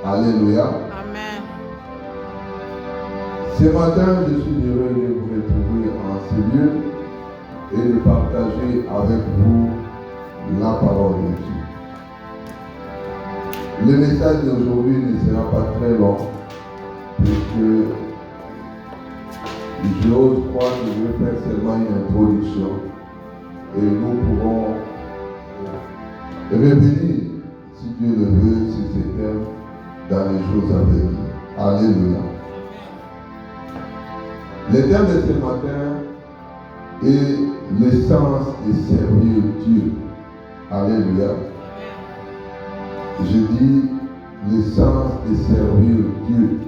Alléluia. Amen. Ce matin, je suis heureux de vous retrouver en ce lieu et de partager avec vous la parole de Dieu. Le message d'aujourd'hui ne sera pas très long, puisque j'ose croire que je vais faire seulement une introduction et nous pourrons revenir, si Dieu le veut, sur ces thèmes dans les jours à venir. Alléluia. Le thème de ce matin est l'essence de servir Dieu. Alléluia. Je dis l'essence de servir Dieu.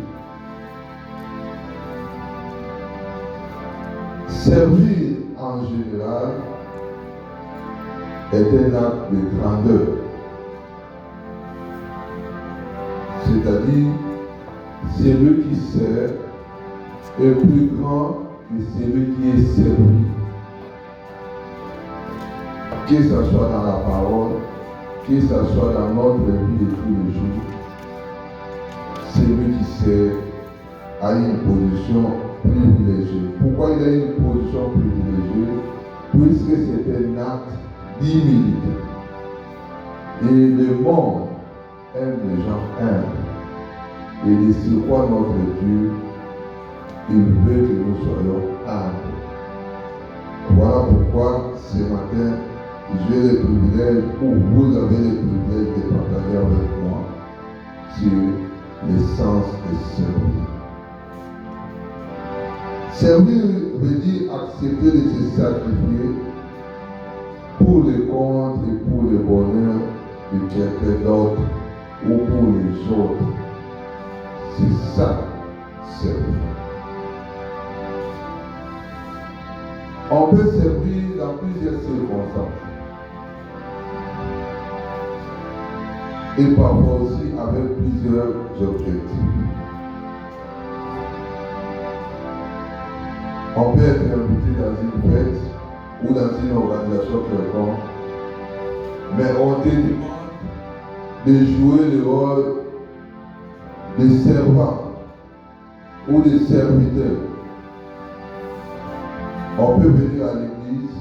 Servir en général est un acte de grandeur. C'est-à-dire, celui qui sert est plus grand que celui qui est servi. Que ce soit dans la parole, que ce soit dans notre vie de tous les jours, celui qui sert a une position privilégiée. Pourquoi il a une position privilégiée? Puisque c'est un acte d'humilité. Et le monde aime les gens humbles. Et de surcroît notre Dieu, il veut que nous soyons humbles. Voilà pourquoi ce matin, j'ai le privilège, ou vous avez le privilège de partager avec moi sur l'essence de servir. Servir veut dire accepter de se sacrifier pour le compte et pour le bonheur de quelqu'un d'autre ou pour les autres. C'est ça, servir. On peut servir dans plusieurs circonstances. Et parfois aussi avec plusieurs objectifs. On peut être invité dans une fête ou dans une organisation quelconque, mais on te demande de jouer le rôle de servant ou de serviteur. On peut venir à l'église,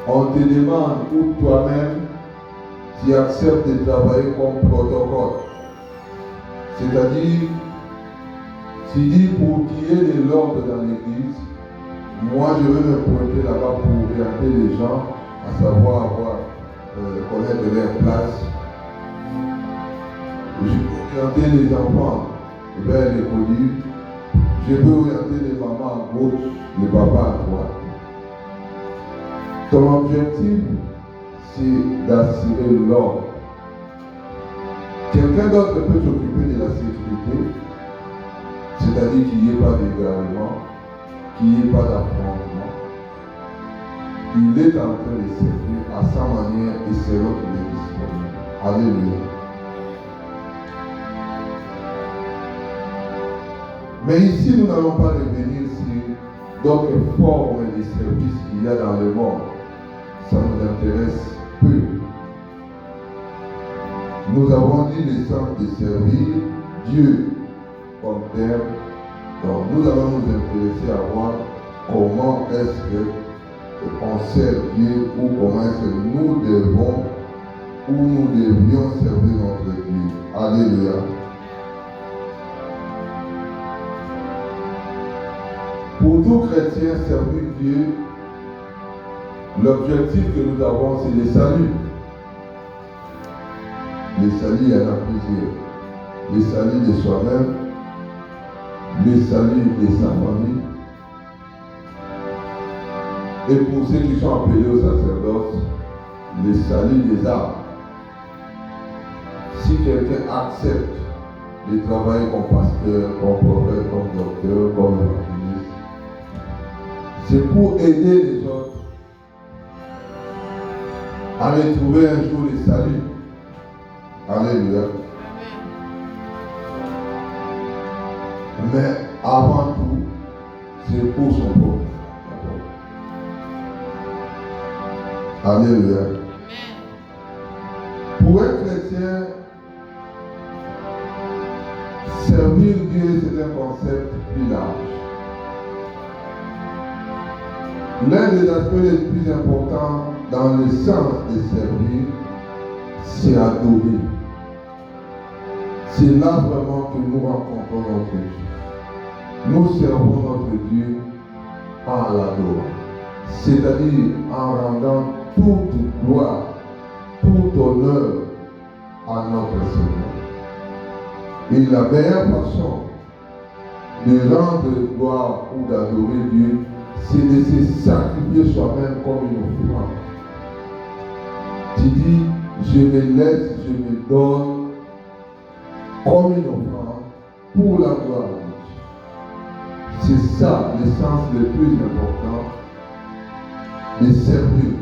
on te demande ou toi-même tu acceptes de travailler comme protocole. C'est-à-dire, tu dis pour qu'il y ait de l'ordre dans l'église, moi je vais me pointer là-bas pour orienter les gens, à savoir connaître leur place. Je peux orienter les enfants vers les collines. Je peux orienter les mamans à gauche, les papas à droite. Ton objectif, c'est d'assurer l'ordre. Quelqu'un d'autre peut s'occuper de la sécurité, c'est-à-dire qu'il n'y ait pas d'égarement, qu'il n'y ait pas d'affrontement. Il est en train de servir à sa manière et selon qu'il est disponible. Alléluia. Mais ici, nous n'allons pas revenir sur d'autres formes de services qu'il y a dans le monde. Ça nous intéresse peu. Nous avons dit l'essence de servir Dieu comme terme. Donc nous allons nous intéresser à voir comment est-ce qu'on sert Dieu ou comment est-ce que nous devons ou nous devions servir notre Dieu. Alléluia. Pour tout chrétien, servir Dieu, l'objectif que nous avons, c'est le salut. Le salut, il y en a plusieurs. Le salut de soi-même, le salut de sa famille. Et pour ceux qui sont appelés au sacerdoce, le salut des âmes. Si quelqu'un accepte de travailler comme pasteur, comme prophète, comme docteur, comme évangéliste, c'est pour aider les autres à retrouver un jour le salut. Alléluia. Mais avant tout, c'est pour son peuple. Alléluia. Pour un chrétien, Servir Dieu, c'est un concept plus large. L'un des aspects les plus importants dans le sens de servir, c'est adorer. C'est là vraiment que nous rencontrons notre Dieu. Nous servons notre Dieu en l'adorant. C'est-à-dire en rendant toute gloire, tout honneur à notre Seigneur. Et la meilleure façon de rendre gloire ou d'adorer Dieu, c'est de se sacrifier soi-même comme une offrande. Tu dis, je me laisse, je me donne comme une offrande pour la gloire de Dieu. C'est ça le sens le plus important de servir Dieu.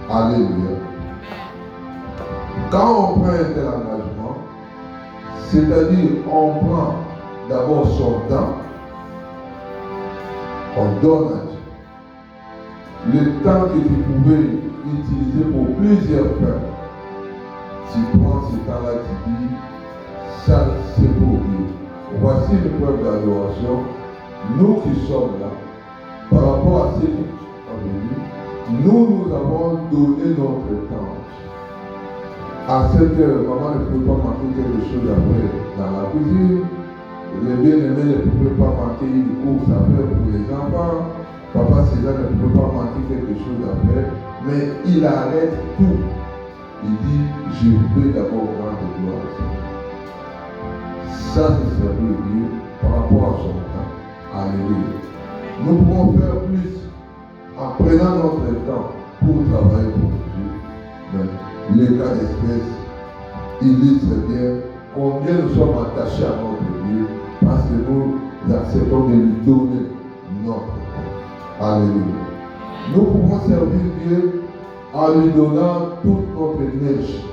Alléluia. Quand on prend un tel engagement, c'est-à-dire on prend d'abord son temps, on donne à Dieu. Le temps que tu pouvais utiliser pour plusieurs fins, tu prends ce temps-là, tu dis, ça c'est pour Dieu. Voici le peuple d'adoration, nous qui sommes là, par rapport à ce que nous avons donné notre temps. À cette heure, maman ne pouvait pas manquer quelque chose après dans la cuisine. Les bien-aimés ne pouvaient pas manquer une course à faire pour les enfants. Papa César ne pouvait pas manquer quelque chose à faire. Mais il arrête tout. Il dit, je veux d'abord rendre gloire à Dieu. Ça, c'est servir Dieu par rapport à son temps. Alléluia. Nous pouvons faire plus en prenant notre temps pour travailler pour Dieu. Mais les cas d'espèce illustrent bien combien nous sommes attachés à notre Dieu parce que nous acceptons de lui donner notre temps. Alléluia. Nous pouvons servir Dieu en lui donnant toute notre énergie.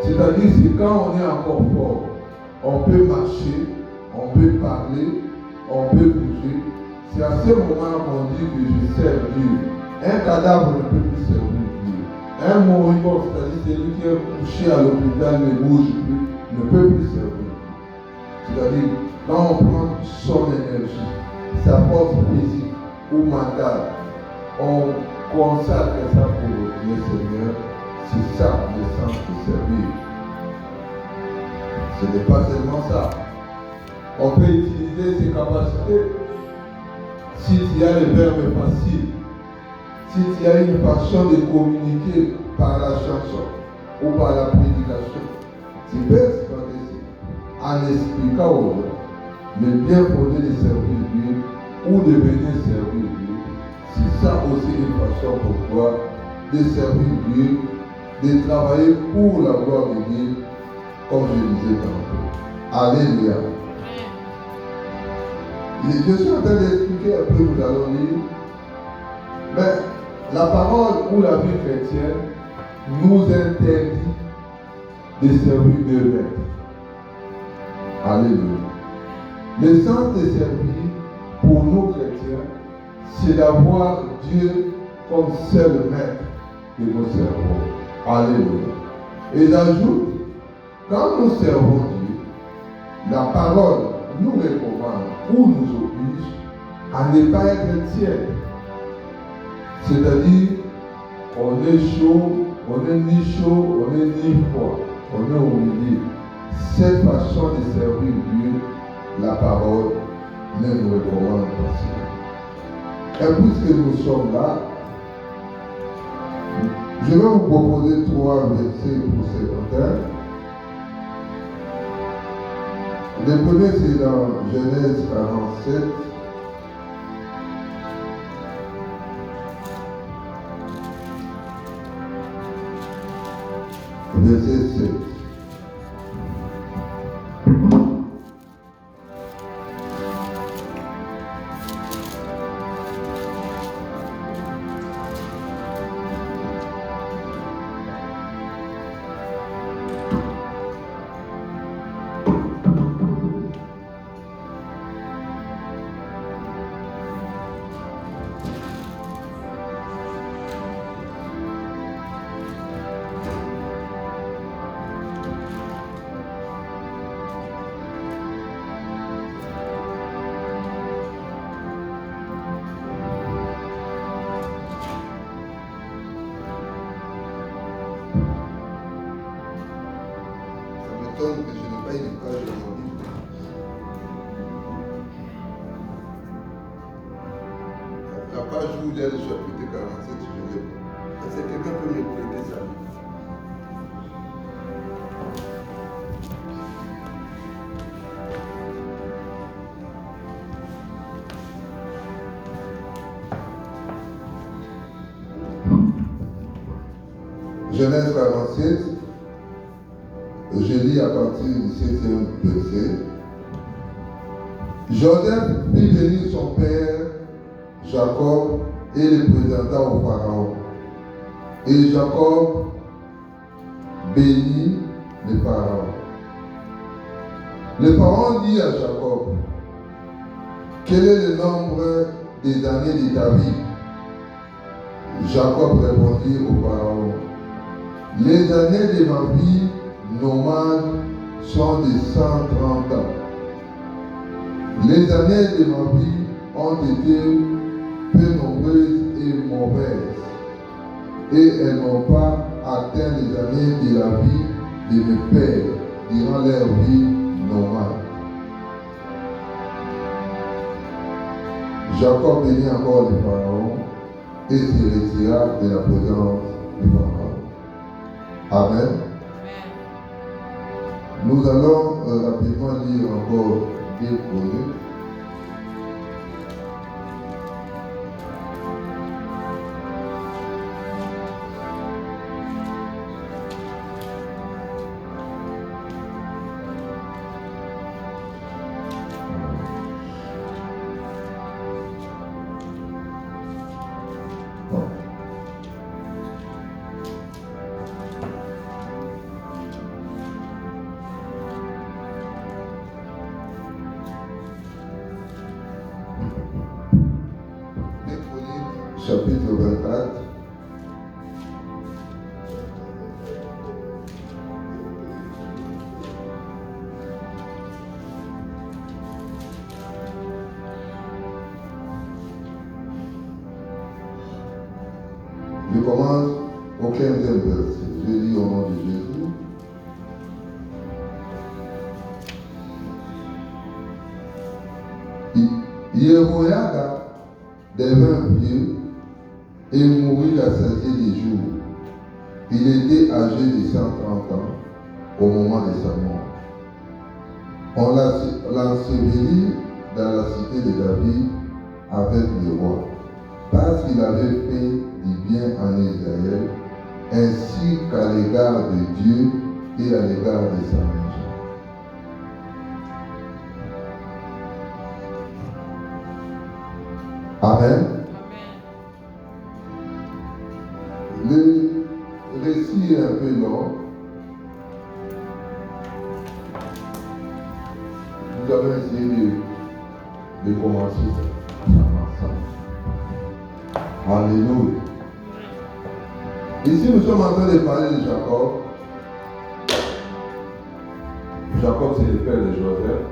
C'est-à-dire que quand on est encore fort, on peut marcher, on peut parler, on peut bouger. C'est à ce moment qu'on dit que je sers Dieu. Un cadavre ne peut plus servir Dieu. Un moribond, c'est-à-dire celui qui est couché à l'hôpital ne bouge plus, ne peut plus servir Dieu. C'est-à-dire, quand on prend son énergie, sa force physique ou mentale, on consacre ça pour le Seigneur, c'est ça le sens de servir. Ce n'est pas seulement ça. On peut utiliser ses capacités. Si tu as le verbe facile, si tu as une façon de communiquer par la chanson ou par la prédication, tu peux exploiter ça en expliquant aux gens le bien fondé de servir Dieu ou de venir servir Dieu. C'est ça aussi une façon pour toi de servir Dieu, de travailler pour la gloire de Dieu, comme je disais tantôt. Alléluia. Je suis en train d'expliquer un peu, nous allons lire. Mais la parole ou la vie chrétienne nous interdit de servir Dieu maître. Alléluia. Le sens de servir pour nous chrétiens, c'est d'avoir Dieu comme seul maître que nous servons. Alléluia. Et j'ajoute, quand nous servons Dieu, la parole nous recommande ou nous oblige à ne pas être tiède. C'est-à-dire, on est chaud, on n'est ni chaud, on n'est ni froid, on est au milieu. Cette façon de servir Dieu, la parole ne nous recommande pas cela. Et puisque nous sommes là, je vais vous proposer 3 versets pour ce matin. Le premier, c'est dans Genèse 47. Verset 7. m'étonne que je n'ai pas une page dans mon livre. La page où il y a le chapitre 47, je ne l'ai pas. Est-ce que quelqu'un peut me prêter ça? Genèse 47, je lis à partir du 7e verset. Joseph fit venir son père Jacob et le présenta au Pharaon. Et Jacob bénit le Pharaon. Le Pharaon dit à Jacob, quel est le nombre des années de ta vie? Jacob répondit au Pharaon, les années de ma vie nomade sont de 130 ans. Les années de ma vie ont été peu nombreuses et mauvaises, et elles n'ont pas atteint les années de la vie de mes pères durant leur vie nomade. Jacob bénit encore le Pharaon et se retira de la présence du Pharaon. Amen. Nous allons rapidement lire encore des projets. Chapitre 24. Je commence au 15e verset. Je lis au nom de Jésus. Jéhoïada devint vieux et mourut à sa des jours. Il était âgé de 130 ans au moment de sa mort. On l'ensevelit dans la cité de David avec le roi, parce qu'il avait fait du bien en Israël, ainsi qu'à l'égard de Dieu et à l'égard de sa maison. Amen. Le récit est un peu long. Nous allons essayer de commencer ensemble. Alléluia. Ici, nous sommes en train de parler de Jacob. Jacob, c'est le père de Joseph.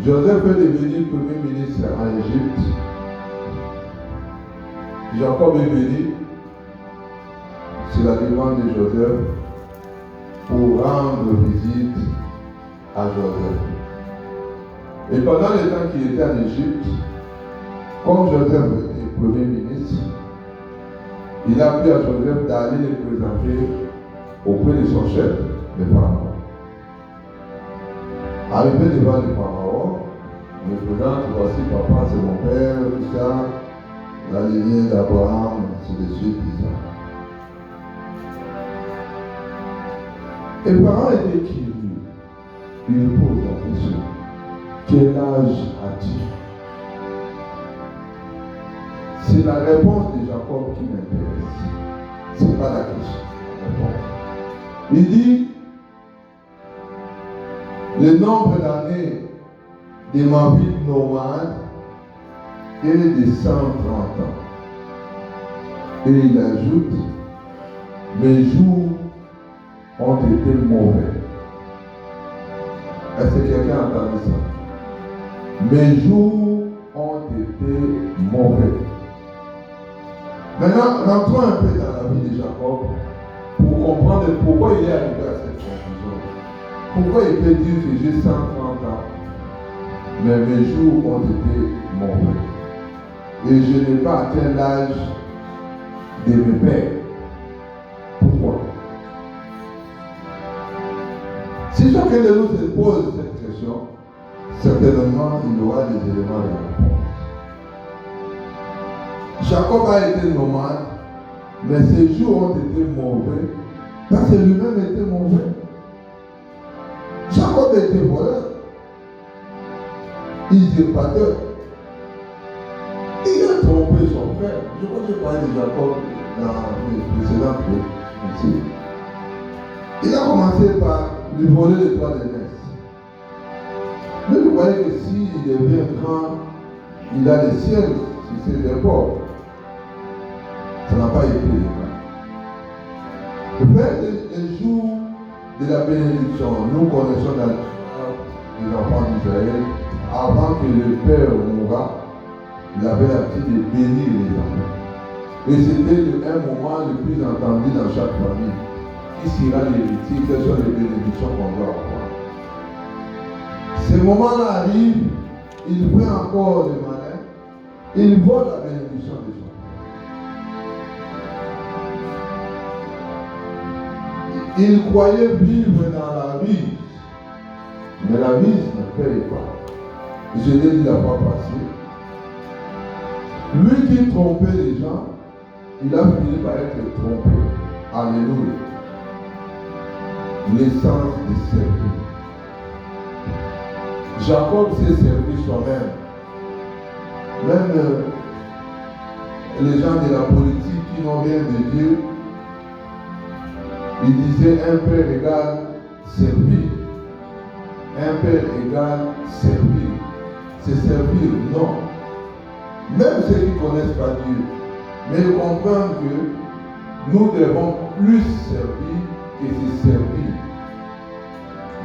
Joseph est devenu premier ministre en Égypte. Jacob est venu sur la demande de Joseph pour rendre visite à Joseph. Et pendant le temps qu'il était en Égypte, comme Joseph était premier ministre, il a pris à Joseph d'aller le présenter auprès de son chef, le Pharaon. Arrivé devant le Pharaon, on me présente, voici papa, c'est mon père, tout ça, la lignée d'Abraham, c'est de suite, disant. Et le Pharaon était curieux. Il lui pose la question. Quel âge as-tu? C'est la réponse de Jacob qui m'intéresse. Ce n'est pas la question. La réponse. Il dit, le nombre d'années de ma vie nomade est de 130 ans. Et il ajoute, mes jours ont été mauvais. Est-ce que quelqu'un a entendu ça? Mes jours ont été mauvais. Maintenant, rentrons un peu dans la vie de Jacob pour comprendre pourquoi il est arrivé à cette conclusion. Pourquoi il peut dire que j'ai 130 ans, mais mes jours ont été mauvais. Et je n'ai pas atteint l'âge de mes pères. Pourquoi? Si chacun de nous se pose cette question, certainement il aura des éléments de réponse. Jacob a été nomade, mais ses jours ont été mauvais parce que lui-même était mauvais. Jacob était voleur, usurpateur. Il a trompé son frère. Je crois que j'ai parlé de Jacob dans les précédents cours. Il a commencé par lui voler les droits d'aînesse. Mais vous voyez que s'il devient grand, il a les ciels, si c'est des pauvres. Ça n'a pas été le cas. Le fait les jours de la bénédiction, nous connaissons la histoire des enfants d'Israël. Avant que le père mourra, il avait l'habitude de bénir les enfants. Et c'était un moment le plus entendu dans chaque famille. Qui sera l'héritier? Quelles sont les bénédictions qu'on doit avoir? Ce moment-là arrive, il fait encore le malin, il vole la bénédiction des gens. Il croyait vivre dans la vie, mais la vie ne paye pas. Je l'ai dit la fois passée. Lui qui trompait les gens, il a fini par être trompé. Alléluia. L'essence de servir. Jacob s'est servi soi-même. Même les gens de la politique qui n'ont rien de Dieu, ils disaient un père égale servir. Un père égale servir. C'est servir, non. Même ceux qui ne connaissent pas Dieu, mais ils comprennent que nous devons plus servir que se servir.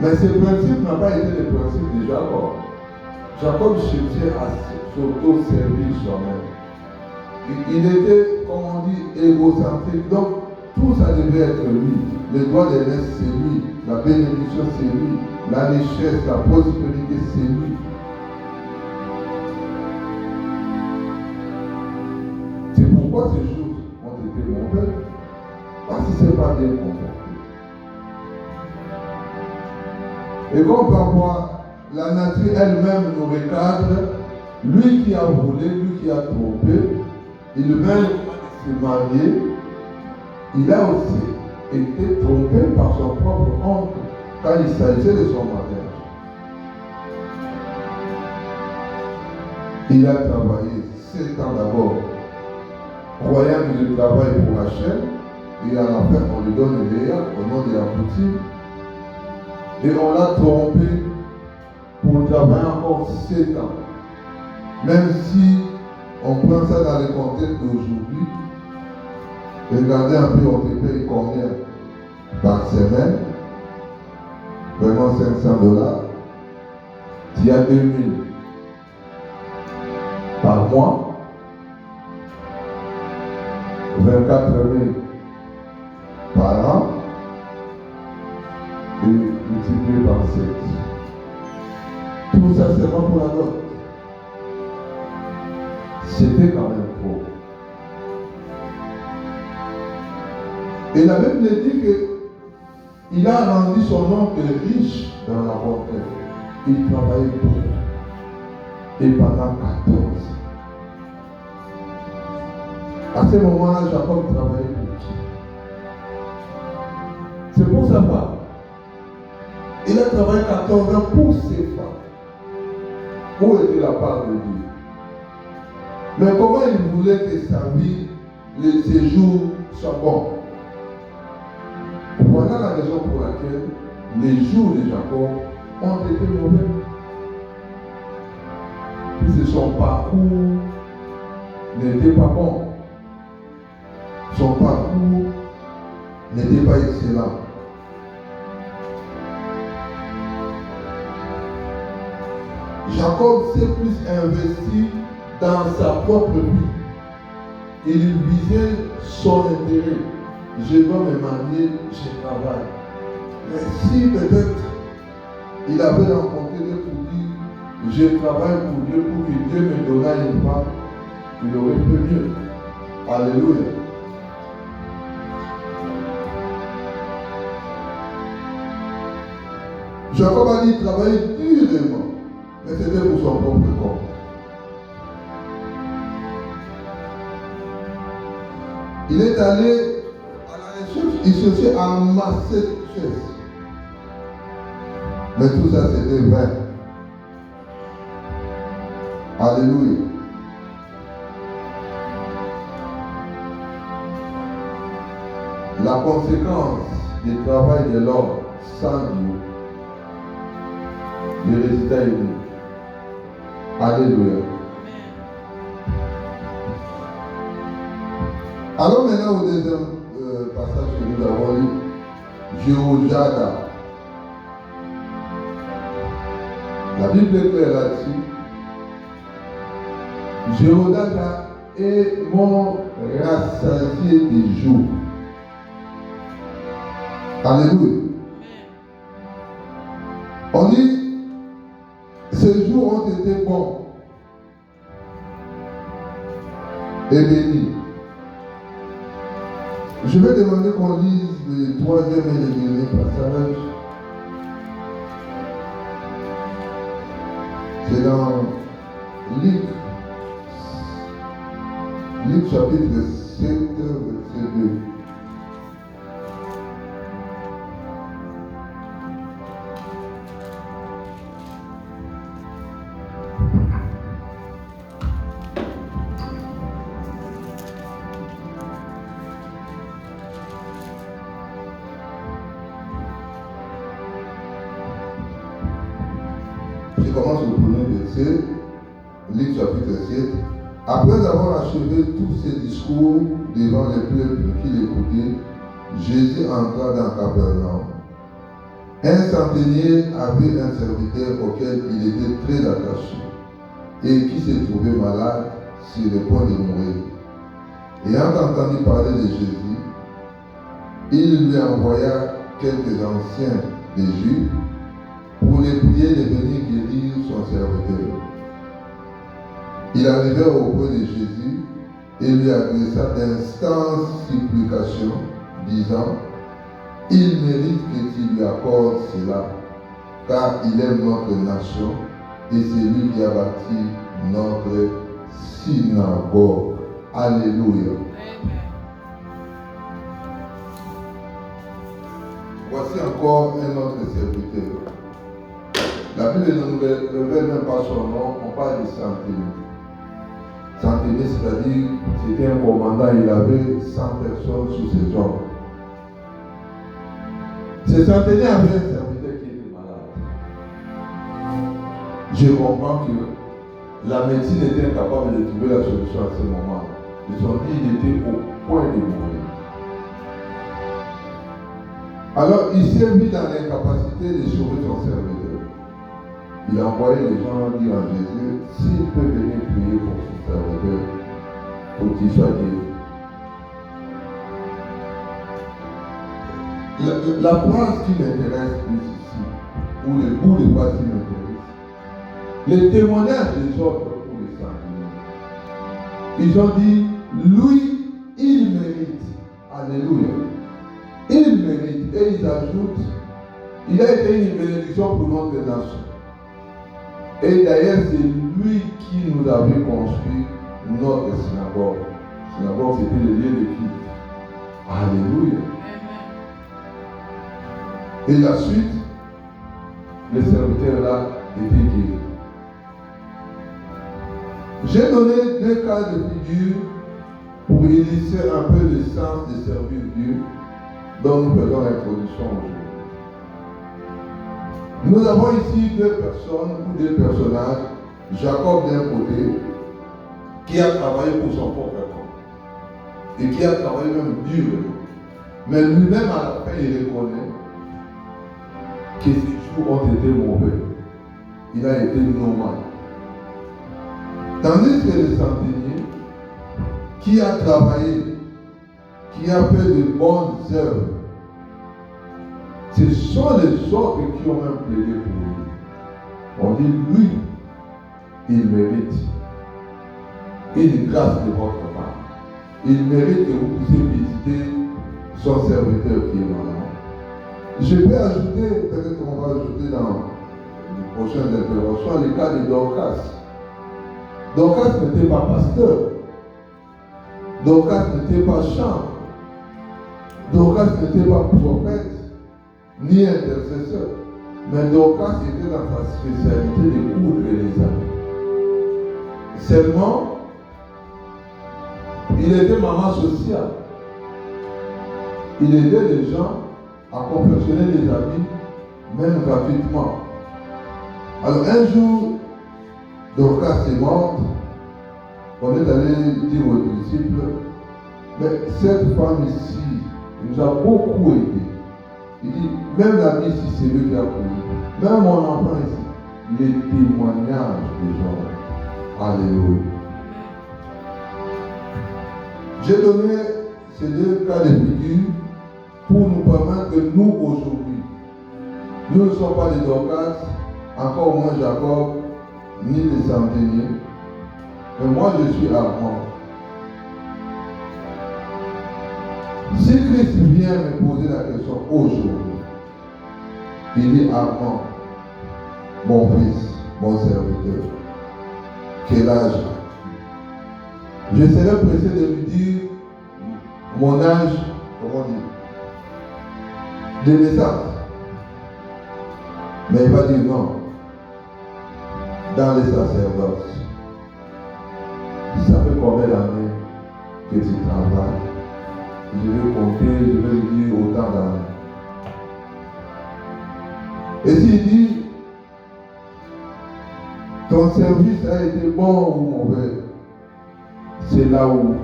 Mais ce principe n'a pas été le principe de Jacob. Jacob cherchait à s'auto-servir soi-même. Il était, comme on dit, égocentrique. Donc, tout ça devait être lui. Le droit d'aînesse, c'est lui. La bénédiction, c'est lui. La richesse, la prospérité, c'est lui. C'est pourquoi ces choses ont été mauvaises. Parce que ce n'est pas bien comporté. Et comme parfois la nature elle-même nous recadre, lui qui a volé, lui qui a trompé, il vient de se marier, il a aussi été trompé par son propre oncle quand il s'agissait de son mariage. Il a travaillé 7 ans d'abord, croyant que le travail pour Hachem, et à la fin on lui donne Léa au nom de la boutique. Et on l'a trompé pour travailler encore 7 ans. Même si on prend ça dans le contexte d'aujourd'hui, regardez un peu, on te paye combien par semaine? Vraiment $500. Il y a 2000 par mois, 24 000 par an. Et multiplié par 7. Tout ça seulement pour la note. C'était quand même faux. Et la Bible dit qu'il a rendu son oncle riche dans la bonté. Il travaillait beaucoup. Et pendant 14 ans. À ce moment-là, Jacob travaillait beaucoup. C'est pour sa femme. Il a travaillé 14 ans pour ses femmes. Où était la part de Dieu? Mais comment il voulait que sa vie, ses jours soient bons? Voilà la raison pour laquelle les jours de Jacob ont été mauvais. Puisque son parcours n'était pas bon. Son parcours n'était pas excellent. Jacob s'est plus investi dans sa propre vie. Il visait son intérêt. Je dois me marier, je travaille. Mais si peut-être il avait rencontré Dieu pour dire, je travaille pour Dieu, pour que Dieu me donne une femme, il aurait fait mieux. Alléluia. Jacob a dit travailler durement, mais c'était pour son propre corps. Il est allé à la recherche, il cherchait à amasser des choses. Mais tout ça c'était vain. Alléluia. La conséquence du travail de l'homme sans Dieu, le résultat est venu. Alléluia. Alors maintenant au deuxième passage que nous avons lu, Jéhojada. La Bible est claire là-dessus. Jéhojada est mort rassasié des jours. Alléluia. On dit, ces jours ont été bons et bénis. Je vais demander qu'on lise le troisième et le dernier passage. C'est dans Luc chapitre 7, verset 2. Je commence au premier verset, Luc chapitre 7. Après avoir achevé tous ses discours devant les peuples qui l'écoutaient, Jésus entra dans Capernaum. Un centenier avait un serviteur auquel il était très attaché et qui se trouvait malade sur le point de mourir. Ayant entendu parler de Jésus, il lui envoya quelques anciens des Juifs pour les prier de venir guérir son serviteur. Il arriva auprès de Jésus et lui adressa d'instantes supplications, disant, il mérite que tu lui accordes cela, car il aime notre nation et c'est lui qui a bâti notre synagogue. Alléluia. Voici encore un autre serviteur. La Bible ne nous révèle même pas son nom, on parle de centenier. Centenier, c'est-à-dire, c'était un commandant, il avait 100 personnes sous ses ordres. Ce centenier avait un serviteur qui était malade. Je comprends que la médecine était incapable de trouver la solution à ce moment. Ils ont dit qu'il était au point de mourir. Alors, il s'est mis dans l'incapacité de sauver son serviteur. Il a envoyé les gens dire à Jésus s'il peut venir prier pour son serviteur, pour qu'il soit guéri. La phrase qui m'intéresse plus ici, ou le bout de phrase qui m'intéresse, les témoignages des autres pour les centeniers. Ils ont dit, lui, il mérite. Alléluia. Il mérite. Et ils ajoutent, il a été une bénédiction pour notre nation. Et d'ailleurs, c'est lui qui nous avait construit notre synagogue. La synagogue, c'était le lieu de culte. Alléluia. Et la suite, le serviteur là était guéri. J'ai donné deux cas de figure pour illustrer un peu le sens de servir Dieu dont nous faisons l'introduction aujourd'hui. Nous avons ici deux personnes ou deux personnages, Jacob d'un côté, qui a travaillé pour son propre corps et qui a travaillé même durement. Mais lui-même à la fin, il reconnaît que ces jours ont été mauvais. Il a été normal. Tandis que le centenier, qui a travaillé, qui a fait de bonnes œuvres, Ce sont les autres qui ont même plaidé pour lui. On dit, lui, il mérite une grâce de votre part. Il mérite que vous puissiez visiter son serviteur qui est malade. Je vais ajouter, peut-être qu'on va ajouter dans les prochaines interventions, le cas de Dorcas. Dorcas n'était pas pasteur. Dorcas n'était pas chantre. Dorcas n'était pas prophète, ni intercesseur. Mais Dorcas était dans sa spécialité de coudre les habits. Seulement, il était maman sociale. Il aidait les gens à confectionner les habits, même gratuitement. Alors un jour, Dorcas est morte. On est allé dire aux disciples, mais cette femme ici nous a beaucoup aidé. Il dit, même la vie ici, c'est lui qui a pris. Même mon enfant ici, les témoignages des gens. Alléluia. J'ai donné ces deux cas de figure pour nous permettre que nous, aujourd'hui, nous ne sommes pas des Dorcas, encore moins Jacob, ni des centeniers. Mais moi, je suis Armand. Si Christ vient me poser la question aujourd'hui, il dit Armand, mon fils, mon serviteur, quel âge? Je serais pressé de lui dire mon âge, comment dire, de naissance. Mais il va dire non. Dans les sacerdoces, ça fait combien d'années que tu travailles? Je vais compter, je vais lui dire autant d'années. Et s'il dit, ton service a été bon ou mauvais, c'est là où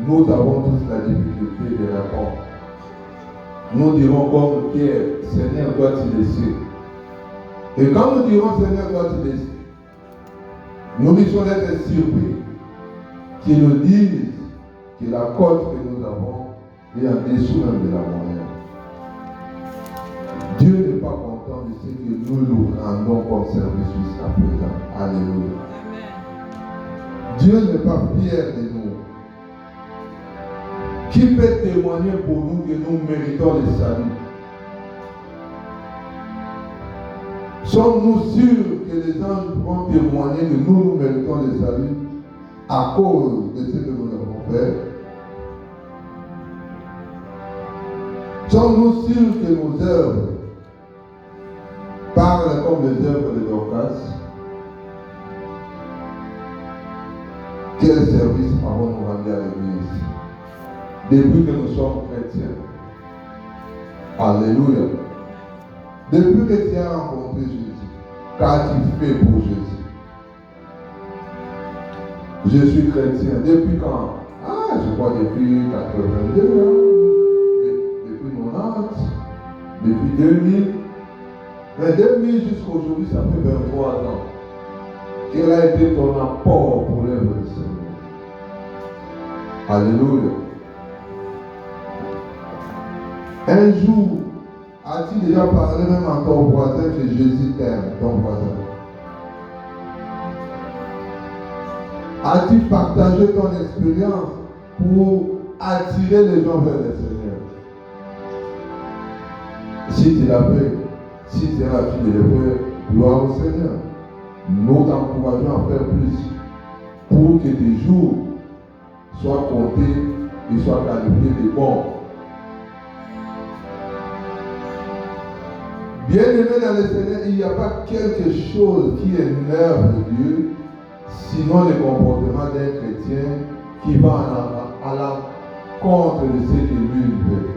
nous avons tous la difficulté de répondre. Nous dirons comme Pierre, Seigneur, toi tu le sais. Et quand nous dirons Seigneur, toi tu le sais, nous risquons d'être surpris qu'ils nous disent que la cote que nous avons est en dessous même de la moyenne. Dieu n'est pas content de ce que nous rendons comme service jusqu'à présent. Alléluia. Dieu n'est pas fier de nous. Qui peut témoigner pour nous que nous méritons le salut? Sommes-nous sûrs que les anges vont témoigner que nous méritons le salut à cause de ce que nous avons fait? Sommes-nous sûrs que nos œuvres parlent comme les œuvres de Dorcas? Quel service avons-nous rendu à l'Église depuis que nous sommes chrétiens? Alléluia. Depuis que tu as rencontré Jésus, qu'as-tu fait pour Jésus? Je suis chrétien. Depuis quand? Ah, je crois depuis 82 ans, depuis 90, depuis 2000. Mais 2000 jusqu'à aujourd'hui, ça fait 23 ans. Quel a été ton apport pour l'œuvre du Seigneur? Alléluia. Un jour, as-tu déjà parlé même à ton voisin que Jésus t'aime, ton voisin? As-tu partagé ton expérience pour attirer les gens vers le Seigneur? Si tu l'as fait, si tu es la fille de l'Évêque, gloire au Seigneur. Nous t'encourageons à faire plus pour que tes jours soient comptés et soient qualifiés de bons. Bien-aimé dans le Seigneur, il n'y a pas quelque chose qui énerve Dieu, sinon le comportement d'un chrétien qui va à l'encontre de ce que lui veut.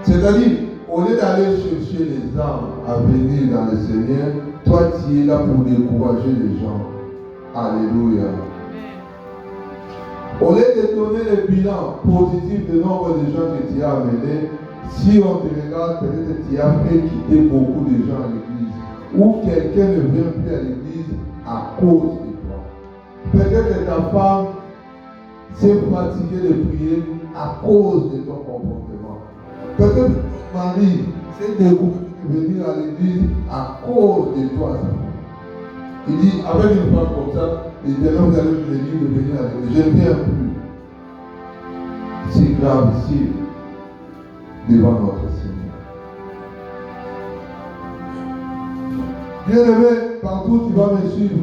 C'est-à-dire, au lieu d'aller chercher les âmes à venir dans le Seigneur, toi tu es là pour décourager les gens. Alléluia. Au lieu de donner le bilan positif de nombre de gens que tu as amenés, si on te regarde, peut-être tu as fait quitter beaucoup de gens à l'église. Ou quelqu'un ne vient plus à l'église à cause de toi. Peut-être que ta femme s'est fatiguée de prier à cause de ton comportement. Peut-être ton mari s'est découvert de venir à l'église à cause de toi. Il dit, avec une femme comme ça, il dit, non, vous allez me dire de venir à l'église. Je ne viens plus. C'est grave ici, devant notre Seigneur. Bien-aimé, partout tu vas me suivre.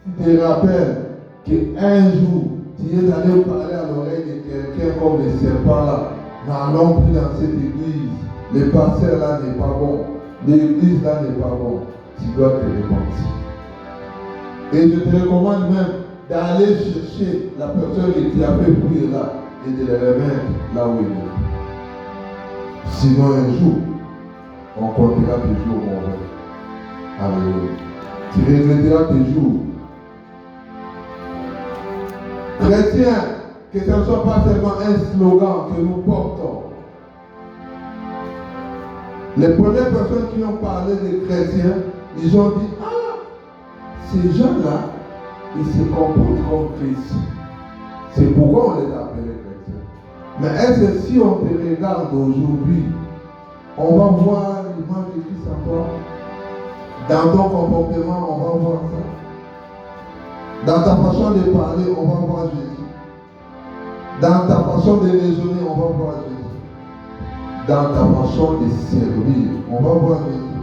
Si tu te rappelles qu'un jour, tu es allé parler à l'oreille de quelqu'un comme les serpents là, n'allons plus dans cette église. Le pasteur là n'est pas bon. L'église là n'est pas bon. Tu dois te repentir. Et je te recommande même d'aller chercher la personne qui t'a fait fuir là et de le remettre là où il est. Sinon un jour, on comptera tes jours, mon frère. Alléluia. Tu regretteras tes jours. Chrétiens, que ce ne soit pas seulement un slogan que nous portons. Les premières personnes qui ont parlé des chrétiens, ils ont dit, ah, ces gens-là, ils se comportent comme Christ. C'est pourquoi on les a appelés chrétiens. Mais est-ce que si on te regarde aujourd'hui, on va voir l'image de Christ en toi? Dans ton comportement, on va voir ça. Dans ta façon de parler, on va voir Jésus. Dans ta façon de raisonner, on va voir Jésus. Dans ta façon de servir, on va voir Jésus.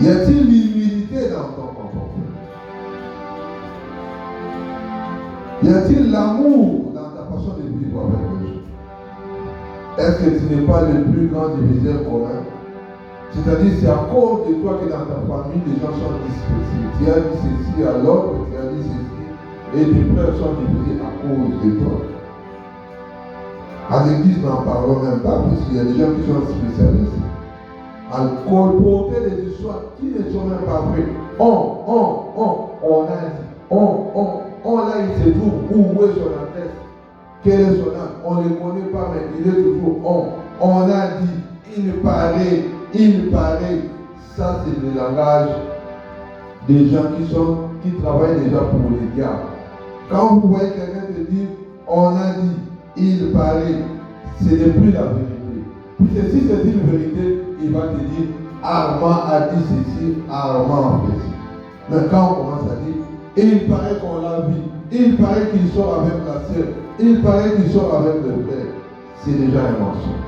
Y a-t-il l'humilité dans ton comportement? Y a-t-il l'amour dans ta façon de vivre avec les gens? Est-ce que tu n'es pas le plus grand diviseur commun? C'est-à-dire, c'est à cause de toi que dans ta famille, les gens sont dispersés. Tu as dit ceci à l'autre, tu as dit ceci, et tes frères sont divisés à cause de toi. À l'église, nous n'en parlons même pas, parce qu'il y a des gens qui sont spécialistes. À colporter des histoires qui ne sont même pas vraies. On a dit, on là, il se trouve où est son adresse? Quel est son âme? On ne le connaît pas, mais il est toujours on a dit, il paraît, ça c'est le langage des gens qui travaillent déjà pour les diables. Quand vous voyez quelqu'un te dire, on a dit, il paraît, ce n'est plus la vérité. Puisque si c'est une vérité, il va te dire, Armand a dit ceci, Armand a fait ceci. Mais quand on commence à dire, il paraît qu'on l'a vu, il paraît qu'il sort avec la sœur, il paraît qu'il sort avec le frère, c'est déjà un mensonge.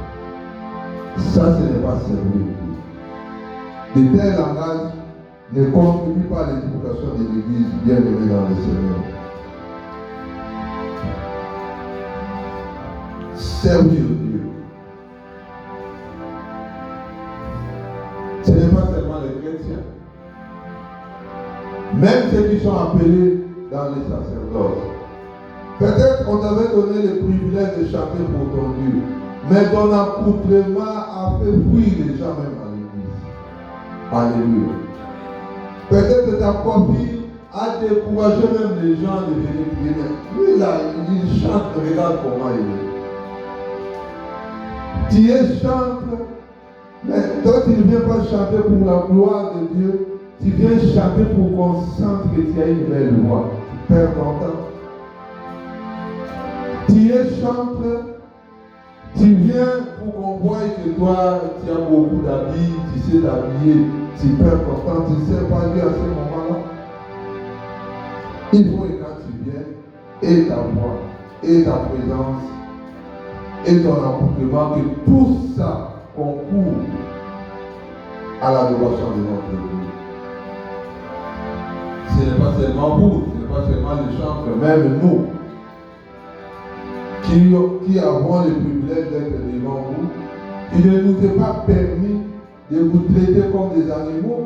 Ça, ce n'est pas sérieux. De tels langages ne contribuent pas à l'édification de l'Église bien-aimée dans le Seigneur. Servir Dieu. Ce n'est pas seulement les chrétiens. Même ceux qui sont appelés dans les sacerdoces. Peut-être on t'avait donné le privilège de chanter pour ton Dieu. Mais ton accoutrement a fait fuir les gens même à l'église. Alléluia. Peut-être ta coiffure a découragé même les gens de venir prier. Lui là, il chante, regarde comment il est. Tu es chanteur, mais toi tu ne viens pas chanter pour la gloire de Dieu. Tu viens chanter pour qu'on sente que tu as une belle voix. Tu perds ton temps. Tu es chanteur. Tu viens pour qu'on voie que toi, tu as beaucoup d'habits, tu sais t'habiller, tu perds ton temps, tu ne sais pas lire à ce moment-là. Il faut que quand tu viens, et ta voix, et ta présence, et ton accoutrement, que tout ça concourt à l'adoration de notre Dieu. Ce n'est pas seulement vous, ce n'est pas seulement les chantres, même nous. Qui avons le privilège d'être devant vous, il ne nous est pas permis de vous traiter comme des animaux.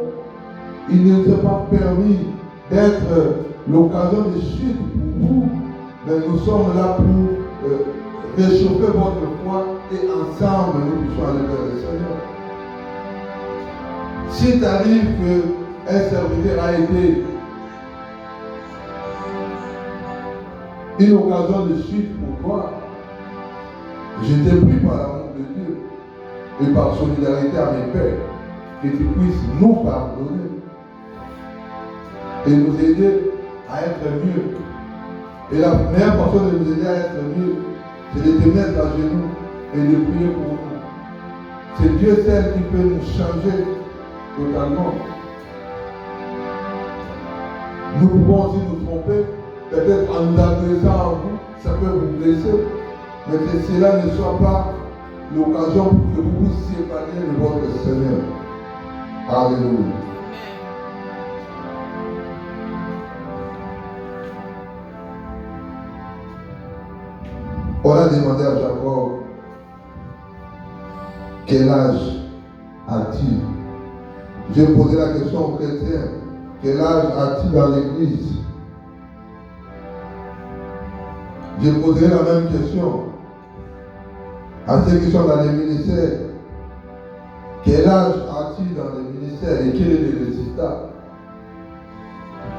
Il ne nous est pas permis d'être l'occasion de chute pour vous, mais nous sommes là pour réchauffer votre foi et ensemble nous puissions aller vers le Seigneur. S'il t'arrive qu'un serviteur a été une occasion de chute pour toi, je te prie par l'amour de Dieu et par solidarité à mes pères que tu puisses nous pardonner et nous aider à être mieux. Et la meilleure façon de nous aider à être mieux, c'est de te mettre à genoux et de prier pour nous. C'est Dieu seul qui peut nous changer totalement. Nous pouvons aussi nous tromper, peut-être en nous adressant à vous, ça peut vous blesser, mais que cela ne soit pas l'occasion pour que vous vous sépariez de votre Seigneur. Alléluia. On a demandé à Jacob, quel âge as-tu? J'ai posé la question aux chrétiens, quel âge as-tu dans l'église? J'ai posé la même question à ceux qui sont dans les ministères. Quel âge as-tu dans les ministères et quel est le résultat?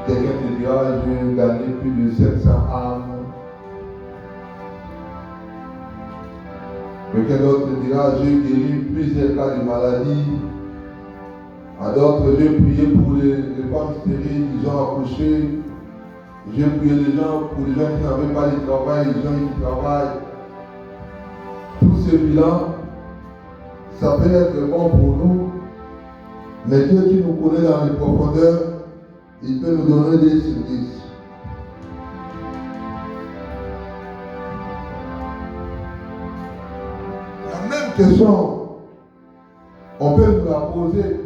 Quelqu'un te dira, je vais gagner plus de 700 âmes. Quelqu'un d'autre te dira, j'ai guéri plusieurs cas de maladie. À d'autres, j'ai prié pour les femmes stériles, ils ont accouché. J'ai prié pour les gens qui n'avaient pas de travail, les gens qui travaillent. Tous ces bilans, ça peut être bon pour nous, mais Dieu qui nous connaît dans les profondeurs, il peut nous donner des surprises. La même question, on peut nous la poser,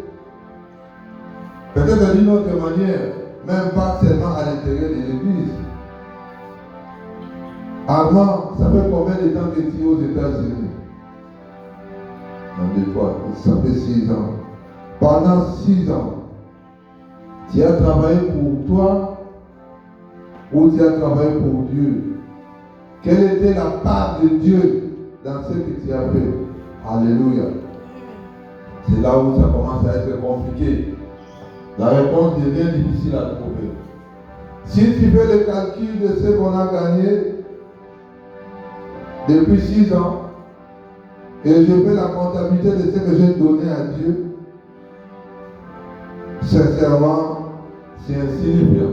peut-être d'une autre manière, même pas seulement à l'intérieur de l'église. Avant, ça fait combien de temps que tu es aux États-Unis? Ça fait 6 ans. Pendant 6 ans, tu as travaillé pour toi ou tu as travaillé pour Dieu? Quelle était la part de Dieu dans ce que tu as fait? Alléluia. C'est là où ça commence à être compliqué. La réponse devient difficile à trouver. Si tu fais le calcul de ce qu'on a gagné depuis 6 ans, et je fais la comptabilité de ce que j'ai donné à Dieu, sincèrement, c'est insignifiant.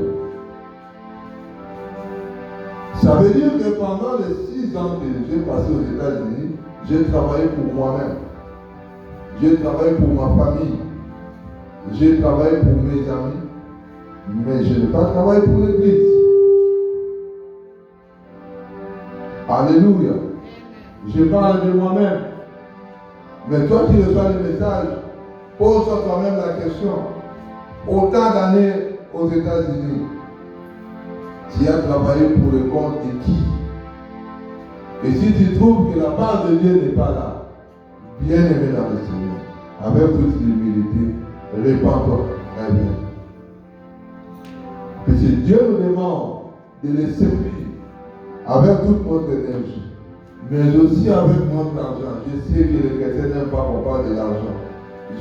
Ça veut dire que pendant les 6 ans que j'ai passé aux États-Unis, j'ai travaillé pour moi-même. J'ai travaillé pour ma famille. J'ai travaillé pour mes amis. Mais je n'ai pas travaillé pour l'Église. Alléluia. Je parle de moi-même. Mais toi qui reçois le message, pose-toi toi-même la question. Autant d'années aux États-Unis, tu as travaillé pour le compte de qui? Et si tu trouves que la part de Dieu n'est pas là, bien aimé dans le Seigneur, avec toute l'humilité, répands-toi. Puisque Dieu nous demande de le servir avec toute notre énergie, mais aussi avec notre argent. Je sais que les chrétiens n'aiment pas qu'on parle de l'argent.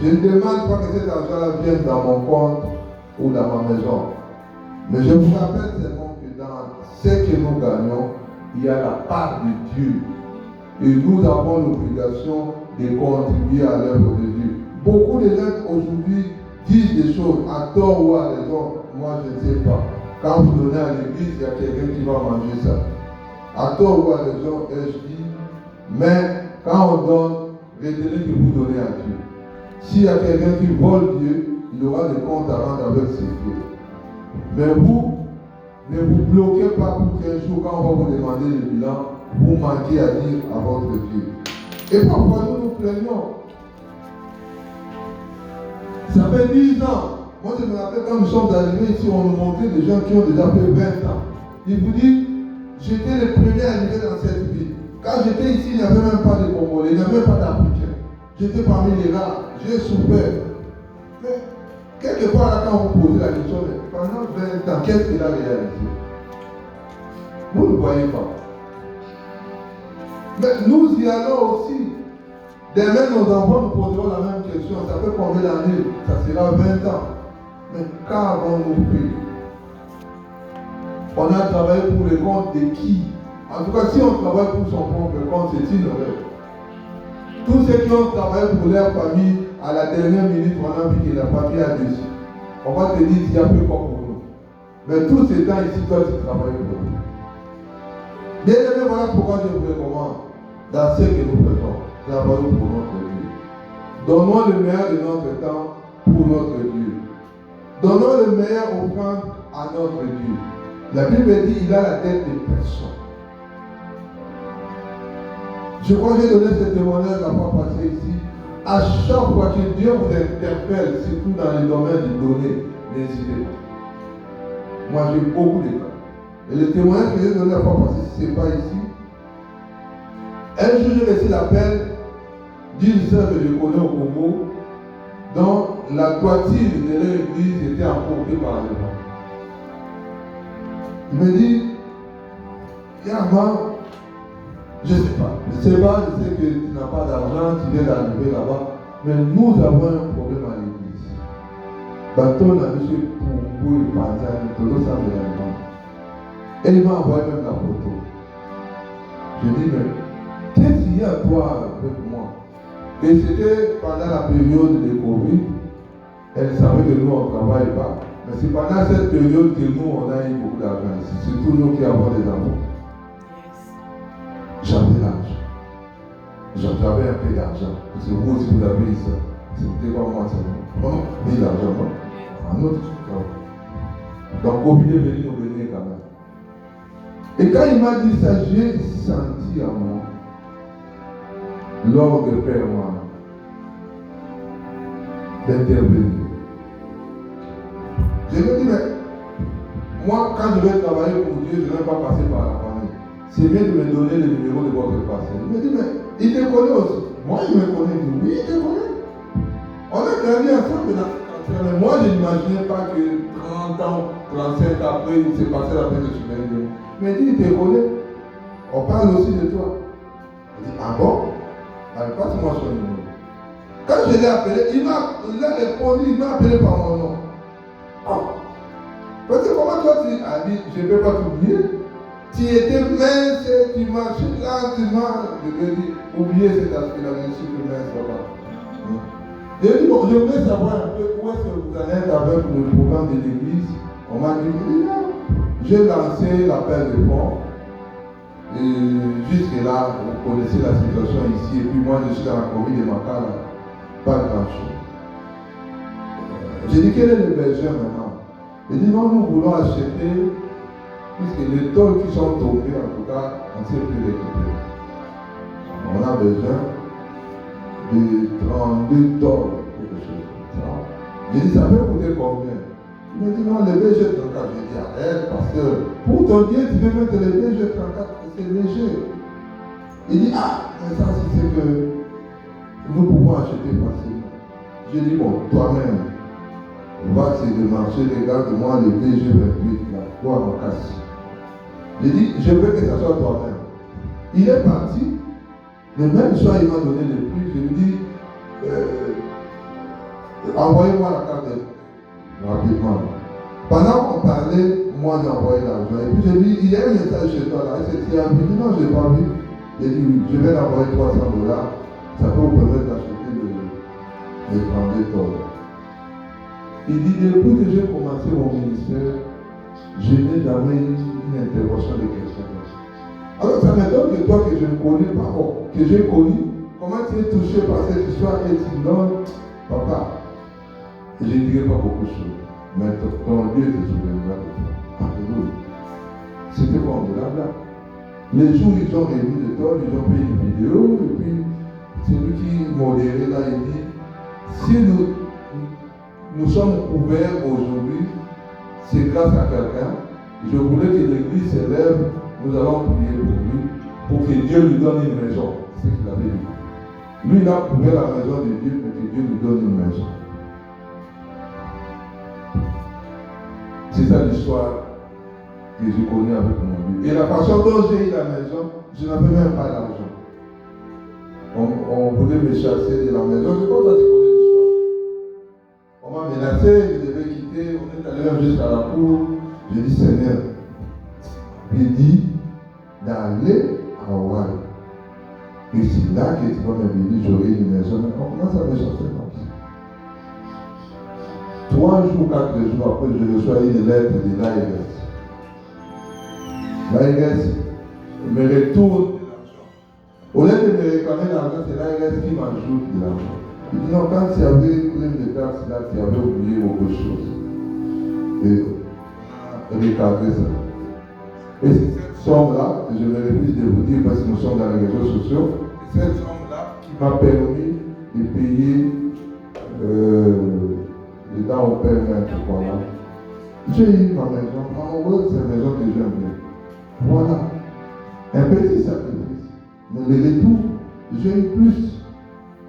Je ne demande pas que cet argent-là vienne dans mon compte ou dans ma maison. Mais je vous rappelle seulement que dans ce que nous gagnons, il y a la part de Dieu. Et nous avons l'obligation de contribuer à l'œuvre de Dieu. Beaucoup de gens aujourd'hui disent des choses à tort ou à raison. Moi, je ne sais pas. Quand vous donnez à l'église, il y a quelqu'un qui va manger ça. À tort ou à raison, je dis, mais quand on donne, retenez que vous donnez à Dieu. S'il y a quelqu'un qui vole Dieu, il aura des comptes à rendre avec ses dieux. Mais vous, ne vous bloquez pas pour qu'un jour, quand on va vous demander le bilan, vous manquiez à dire à votre Dieu. Et parfois, nous nous plaignons. Ça fait 10 ans. Moi, je me rappelle quand nous sommes arrivés ici, on nous montrait des gens qui ont déjà fait 20 ans. Ils vous disent, j'étais le premier arrivé dans cette ville. Quand j'étais ici, il n'y avait même pas de Congolais, il n'y avait pas d'Africains. J'étais parmi les rares, j'ai souffert. Mais, quelque part là, quand vous posez la question, pendant 20 ans, qu'est-ce qu'il a réalisé? Vous ne voyez pas. Mais nous y allons aussi. Demain, nos enfants nous poseront la même question. Ça fait combien d'années? Ça sera 20 ans. Mais qu'avons-nous fait? On a travaillé pour le compte de qui? En tout cas, si on travaille pour son propre compte, c'est une erreur. Tous ceux qui ont travaillé pour leur famille, à la dernière minute, on a vu que la famille a déçu. On va te dire, il y a peu quoi pour nous. Mais tous ces temps ici, toi, tu travailles pour nous. Bien aimé, voilà pourquoi je vous recommande, dans ce que nous faisons, travaillons pour notre Dieu. Donnons le meilleur de notre temps pour notre Dieu. Donnons le meilleur offrande à notre Dieu. La Bible dit il a la tête de personne. Je crois que j'ai donné ce témoignage la fois passée ici. À chaque fois que Dieu vous interpelle, surtout dans les domaines de donner, n'hésitez pas. Moi j'ai beaucoup de cas. Et le témoignage que j'ai donné la fois passée, si ce n'est pas ici, un jour j'ai reçu l'appel d'une sœur que je connais au Congo, dont la toiture de leur église était emportée par les vents. Il me dit, Yama, je ne sais pas, je sais que tu n'as pas d'argent, tu viens d'arriver là-bas, mais nous avons un problème à l'église. Baton a monsieur pour le partir, tout ça de la. Et il m'a envoyé même la photo. Je dis, mais qu'est-ce qu'il y a toi avec moi? Et c'était pendant la période de Covid. Elle savait que nous on ne travaille pas. Mais c'est pendant cette période que nous on a eu beaucoup d'argent ici. Surtout nous qui avons des enfants. J'avais l'argent. J'avais un peu d'argent. Parce que vous aussi vous avez eu ça. C'était pas moi seulement. Comment? Oui, l'argent, non? Un autre truc. Donc Covid est venu nous bénir quand même. Et quand il m'a dit ça, j'ai senti à moi l'ordre de Père moi d'intervenir. Je me dis, mais moi, quand je vais travailler pour Dieu, je ne vais pas passer par la famille. C'est bien de me donner le numéro de votre pasteur. Il me dit, mais il te connaît aussi. Moi, il me connaît. Oui, il te connaît. On a grandi ensemble dans ce quartier. Mais moi, je n'imaginais pas que 30 ans, 35 ans après, il s'est passé la paix de Dieu. Mais il dit, il te connaît. On parle aussi de toi. Il dit, ah bon? Alors, passe-moi son numéro. Quand je l'ai appelé, il a répondu, il m'a appelé par mon nom. Oh. Parce que comment toi tu as dit, je ne peux pas t'oublier. Tu étais mince, tu marchais lentement. Je lui ai dit, oubliez cet aspect-là, je suis le mince, papa. Je lui ai dit, bon, je voulais savoir un peu où est-ce que vous en êtes avec le programme de l'église. On m'a dit, j'ai lancé l'appel de fonds. Et jusque-là, vous connaissez la situation ici. Et puis moi, je suis dans la commune de Makala. Pas grand-chose. J'ai dit, quel est le besoin maintenant? Il dit, non, nous voulons acheter, puisque les tôles qui sont tombées, en tout cas, on ne sait plus récupérer. On a besoin de 32 tôles, quelque chose comme ça. J'ai dit, ça peut coûter combien? Il m'a dit, non, les BG34. J'ai dit, arrête, parce que pour ton Dieu, tu veux mettre les BG34, c'est léger. Il dit, ah, mais ça, c'est que nous pouvons acheter facilement. J'ai dit, bon, toi-même, va essayer de marcher, regarde-moi le BG28, là, toi, en casse. J'ai dit, je veux que ça soit toi-même. Il est parti, le même soir, il m'a donné le prix. Je lui dis, envoyez-moi la carte rapidement. Pendant qu'on parlait, moi j'ai envoyé l'argent. Et puis j'ai dit, il y a un message chez toi là. Il s'est dit, j'ai dit, non, je n'ai pas vu. J'ai dit, oui, je vais l'envoyer $300. Ça peut vous permettre d'acheter les 32 tonnes. Il dit, depuis que j'ai commencé mon ministère, je n'ai jamais eu une intervention de quelqu'un. Alors ça m'étonne que toi que je ne connais pas, que j'ai connu, comment tu es touché par cette histoire et tu donnes, papa, je ne dirai pas beaucoup de choses. Mais ton Dieu te souviendra de toi. Alléluia. C'était formidable. Les jours ils ont réuni de toi, ils ont fait une vidéo, et puis celui qui modérait là, il dit, si nous sommes ouverts aujourd'hui, c'est grâce à quelqu'un. Je voulais que l'église s'élève, nous allons prier pour lui, pour que Dieu lui donne une maison. C'est ce qu'il avait dit. Lui, il a couvert la maison de Dieu, mais que Dieu lui donne une maison. C'est ça l'histoire que j'ai connue avec mon Dieu. Et la façon dont j'ai eu la maison, je n'avais même pas d'argent. On voulait me chasser de la maison. C'est comme ça que tu connais l'histoire. On m'a menacé, je devais quitter. On est allé même jusqu'à la cour. J'ai dit, Seigneur, j'ai dit d'aller à Hawaï. Et c'est là que tu vas me dire, j'aurai une maison. Mais on commence à me chasser comme ça. 3 jours, 4 jours après, je reçois une lettre de l'ARS. L'ARS me retourne de l'argent. Au lieu de me réclamer l'argent, c'est l'ARS qui m'ajoute de l'argent. Il dit non, quand tu avais plein de taxes là, tu avais oublié beaucoup de choses. Et on a regardé ça. Et c'est cette somme-là, je me réjouis de vous dire parce que nous sommes dans les réseaux sociaux, c'est cette somme-là qui m'a permis de payer le temps au père voilà. J'ai eu ma maison, c'est la maison que j'aime bien. Voilà. Un petit sacrifice. Mais le retour, j'ai eu plus.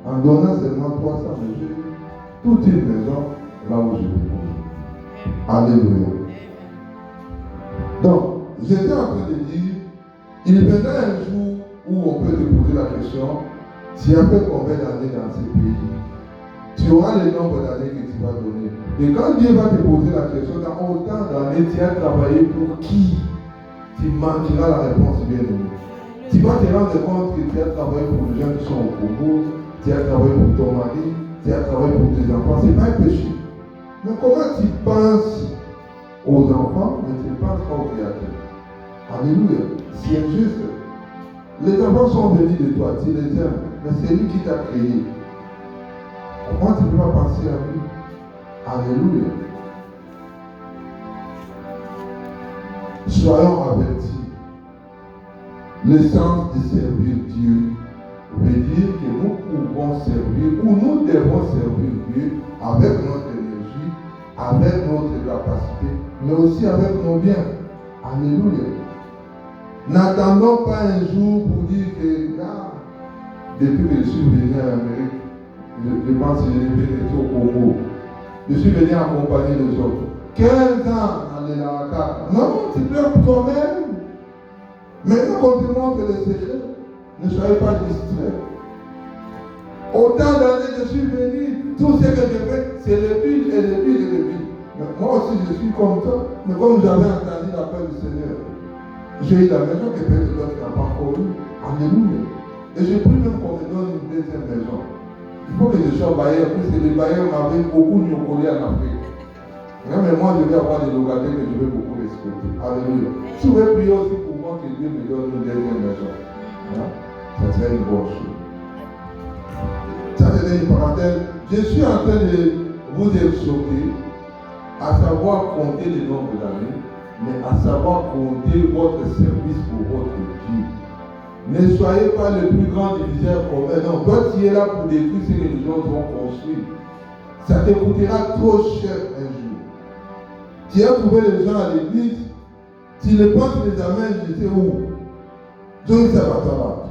En donnant seulement 300, mais j'ai eu toute une maison là où je vis. Alléluia. Donc, j'étais en train de dire, il viendra un jour où on peut te poser la question, tu as fait combien d'années dans ce pays? Tu auras le nombre d'années que tu vas donner. Et quand Dieu va te poser la question, dans autant d'années, tu as travaillé pour qui? Tu manqueras la réponse bien aimée. Tu vas te rendre compte que tu as travaillé pour les gens qui sont au Congo, tu as travaillé pour ton mari, tu as travaillé pour tes enfants. Ce n'est pas un péché. Mais comment tu penses aux enfants, mais tu ne penses pas au Créateur? Alléluia. C'est injuste. Les enfants sont venus de toi, tu les aimes, mais c'est lui qui t'a créé. Comment tu ne peux pas penser à lui? Alléluia. Soyons avertis. Le sens de servir Dieu veut dire que nous pouvons servir ou nous devons servir Dieu avec notre énergie, avec notre capacité, mais aussi avec nos biens. Alléluia. N'attendons pas un jour pour dire que depuis que je suis venu en Amérique, je pense que je suis venu au Congo. Je suis venu accompagner les autres. 15 ans dans les Laraka. Non, tu pleures pour toi-même. Maintenant qu'on te montre les secrets, ne soyez pas distraits. Autant d'années je suis venu, tout ce que je fais, c'est le but et le but et le but. Moi aussi je suis comme ça, mais comme j'avais entendu l'appel du Seigneur, j'ai eu la maison que peut-être d'autres n'ont pas encore eu. Alléluia. Et j'ai pris même qu'on me donne une deuxième maison. Il faut que je sois bailleur, puisque les bailleurs m'avaient beaucoup nyocolé en Afrique. Mais moi, je vais avoir des locataires que je vais beaucoup respecter. Alléluia. Si vous voulez prier aussi pour moi que Dieu me donne une deuxième maison, ça serait une bonne chose. Ça, c'était une parenthèse. Je suis en train de vous exhorter à savoir compter le nombre d'années, mais à savoir compter votre service pour votre Dieu. Ne soyez pas le plus grand diviseur commun. Non, toi tu es là pour détruire ce que les autres ont construit. Ça te coûtera trop cher un jour. Tu as trouvé les gens à l'église, tu les prends, tu les amènes, je sais où. Dieu ça va.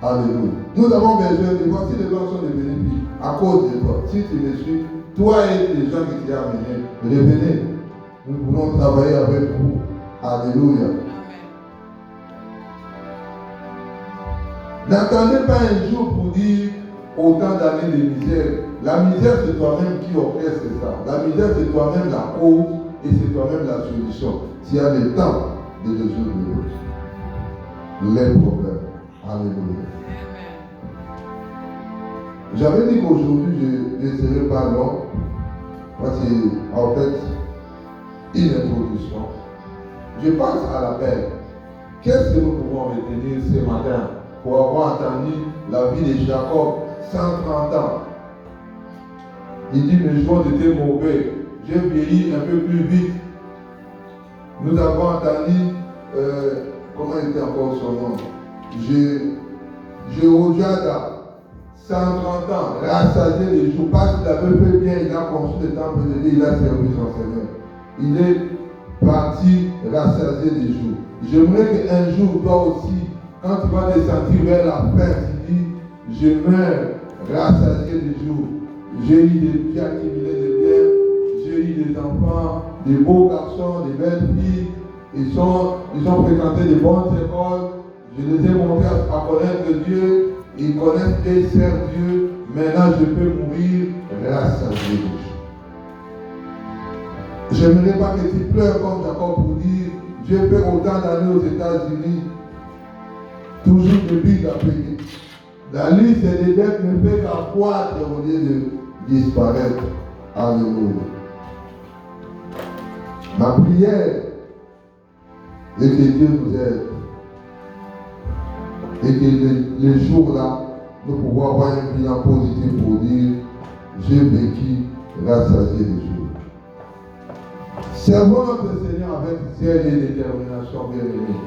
Alléluia. Nous avons besoin de voici les gens sont devenus vifs à cause de toi. Si tu me suis, toi et les gens qui t'ont amené, revenez. Nous voulons travailler avec vous. Alléluia. N'attendez pas un jour pour dire autant d'années de misère. La misère, c'est toi-même qui orchestre ça. La misère, c'est toi-même la cause et c'est toi-même la solution. Tu as le temps de résoudre les problèmes. Alléluia. J'avais dit qu'aujourd'hui, je ne serai pas long. Parce qu'en fait, une introduction. Je pense à la paix. Qu'est-ce que nous pouvons retenir ce matin pour avoir entendu la vie de Jacob, 130 ans? Il dit, mes jours étaient mauvais. J'ai vieilli un peu plus vite. Nous avons entendu, comment était encore son nom? Jéhojada, 130 ans, rassasié les jours. Parce qu'il avait fait bien, il a construit le temple de Dieu, il a servi son Seigneur. Il est parti rassasié des jours. J'aimerais qu'un jour, toi aussi, quand tu vas te sentir vers la fin, tu dis, je meurs rassasié des jours. J'ai accumulé des biens, j'ai eu des enfants, des beaux garçons, des belles filles. Ils ont fréquenté des bonnes écoles. Je les ai montrés à connaître Dieu. Ils connaissent et servent Dieu. Maintenant, je peux mourir rassasié des jours. Je n'aimerais pas que tu pleures comme Jacob pour dire, j'ai fait autant d'années aux États-Unis. Toujours des billes à payer. La liste des dettes ne fait qu'accroître au lieu de disparaître. Alléluia. Ma prière est que Dieu nous aide. Et que les jours-là nous pouvons avoir un bilan positif pour dire j'ai vécu rassasié des jours. Servons notre Seigneur avec zèle et détermination, bien-aimés,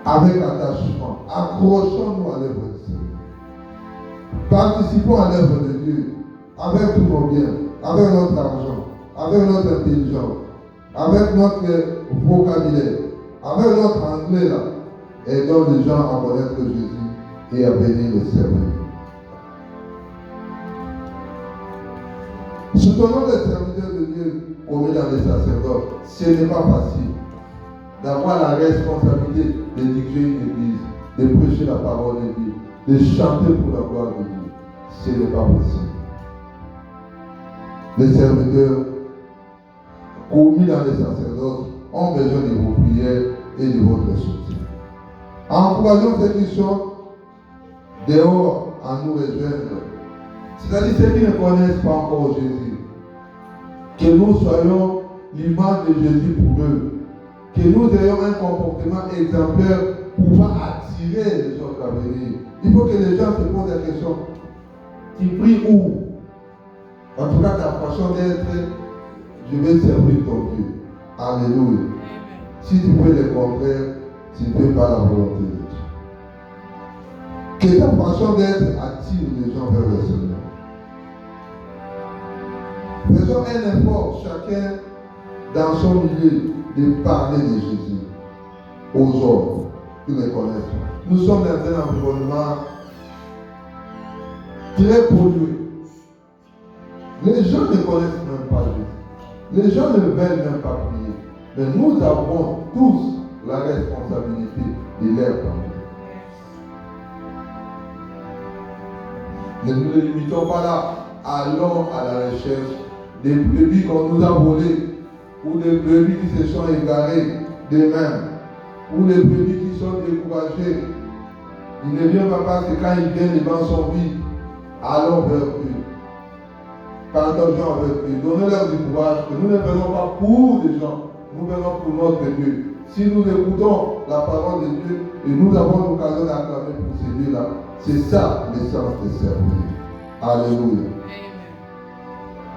avec attachement. Accrochons-nous à l'œuvre du Seigneur. Participons à l'œuvre de Dieu avec tous nos biens, avec notre argent, avec notre intelligence, avec notre vocabulaire, avec notre anglais là. Aidons les gens à connaître Jésus et à venir le servir. Soutenons les serviteurs de Dieu commis dans les sacerdotes. Ce n'est pas facile d'avoir la responsabilité de diriger une église, de prêcher la parole de Dieu, de chanter pour la gloire de Dieu. Ce n'est pas possible. Les serviteurs commis dans les sacerdotes ont besoin de vos prières et de votre soutien. Encourageons ceux qui sont dehors à nous rejoindre. C'est-à-dire ceux qui ne connaissent pas encore Jésus. Que nous soyons l'image de Jésus pour eux. Que nous ayons un comportement exemplaire pour pouvoir attirer les autres à venir. Il faut que les gens se posent la question. Tu pries où? En tout cas, ta façon d'être, je vais servir ton Dieu. Alléluia. Si tu fais le contraire, tu ne fais pas la volonté de Dieu. Que ta façon d'être attire les gens vers le Seigneur. Faisons un effort, chacun dans son milieu, de parler de Jésus aux autres, qui les connaissent. Nous sommes dans un environnement très pollué. Les gens ne connaissent même pas Jésus. Les gens ne veulent même pas prier. Mais nous avons tous la responsabilité de leur parler. Ne nous ne limitons pas là. Allons à la recherche des brebis qu'on nous a volées, ou des brebis qui se sont égarées d'eux-mêmes, ou des brebis qui sont découragées. Il ne vient pas parce que quand ils viennent, les bancs sont vides. Allons vers eux. Partageons avec eux. Donnez-leur du courage que nous ne venons pas pour des gens, nous venons pour notre Dieu. Si nous écoutons la parole de Dieu et nous avons l'occasion d'acclamer pour ces dieux-là, c'est ça l'essence de servir. Alléluia.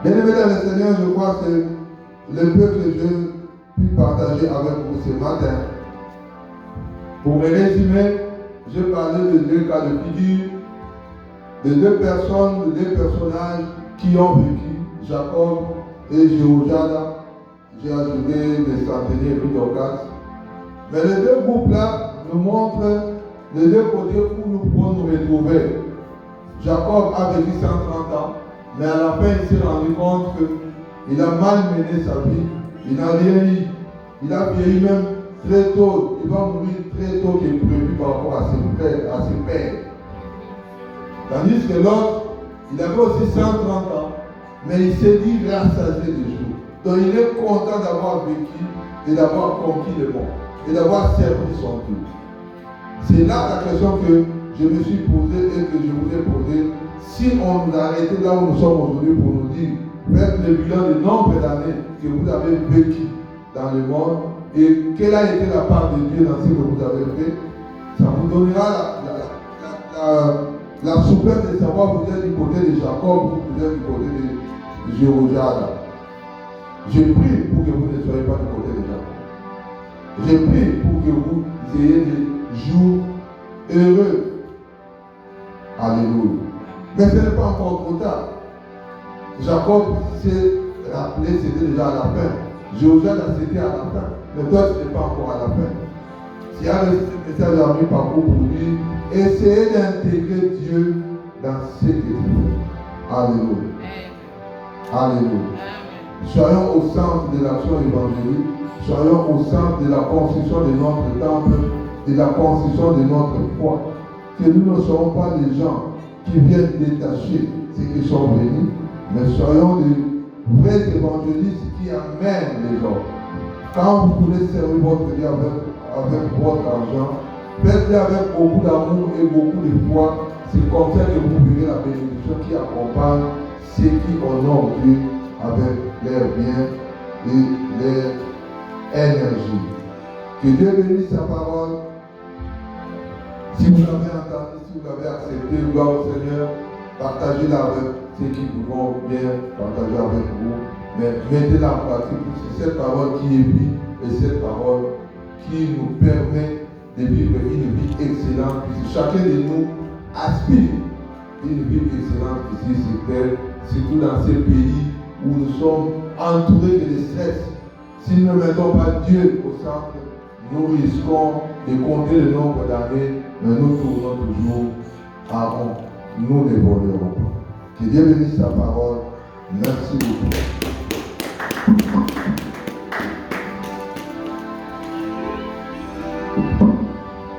Bien-aimés dans le Seigneur, je crois que le peu que je puis partager avec vous ce matin, pour me résumer, je parlais de deux cas de figure, de deux personnes, de deux personnages qui ont vécu, Jacob et Jéhoiada. J'ai ajouté des centeniers et puis d'Orcas. Mais les deux groupes-là nous montrent les deux côtés où nous pouvons nous retrouver. Jacob a vécu 130 ans, mais à la fin, il s'est rendu compte qu'il a mal mené sa vie. Il n'a rien eu. Il a vieilli même très tôt. Il va mourir très tôt qu'il est prévu par rapport à ses pères. Tandis que l'autre, il avait aussi 130 ans, mais il s'est dit rassasié des jours. Donc il est content d'avoir vécu et d'avoir conquis le monde et d'avoir servi son Dieu. C'est là la question que je me suis posée et que je vous ai posée. Si on nous arrêtait là où nous sommes aujourd'hui pour nous dire, faites le bilan du nombre d'années que vous avez vécu dans le monde et quelle a été la part de Dieu dans ce que vous avez fait, ça vous donnera la souplesse de savoir vous êtes du côté de Jacob ou vous êtes du côté de Jéhoiada. Je prie pour que vous ne soyez pas du côté de Jacob. Je prie pour que vous ayez des jours heureux. Alléluia. Mais ce n'est pas encore trop tard. Jacob s'est rappelé, c'était déjà à la fin. Jéhoiada, c'était à la fin. Mais toi, ce n'est pas encore à la fin. S'il y a le message à mi parcours pour dire, essayez d'intégrer Dieu dans ce que tu fais. Alléluia. Alléluia. Soyons au centre de l'action évangélique. Soyons au centre de la construction de notre temple, de la construction de notre foi. Que nous ne soyons pas des gens qui viennent détacher ceux qui sont venus, mais soyons des vrais évangélistes qui amènent les gens. Quand vous voulez servir votre Dieu avec votre argent, faites-le avec beaucoup d'amour et beaucoup de foi. C'est comme ça que vous verrez la bénédiction qui accompagne ceux qui honorent Dieu avec leurs biens et leur énergie. Que Dieu bénisse sa parole. Si vous avez entendu si vous l'avez accepté, gloire au Seigneur, partagez-la avec ceux qui voudront bien partager avec vous. Mais mettez-la en pratique. C'est cette parole qui est vie et cette parole qui nous permet de vivre une vie excellente. Puisque chacun de nous aspire une vie excellente ici sur terre, surtout dans ces pays où nous sommes entourés de stress. Si nous ne mettons pas Dieu au centre, nous risquons de compter le nombre d'années, mais nous tournons toujours à rond. Nous n'évoluerons pas. Que Dieu bénisse sa parole. Merci beaucoup.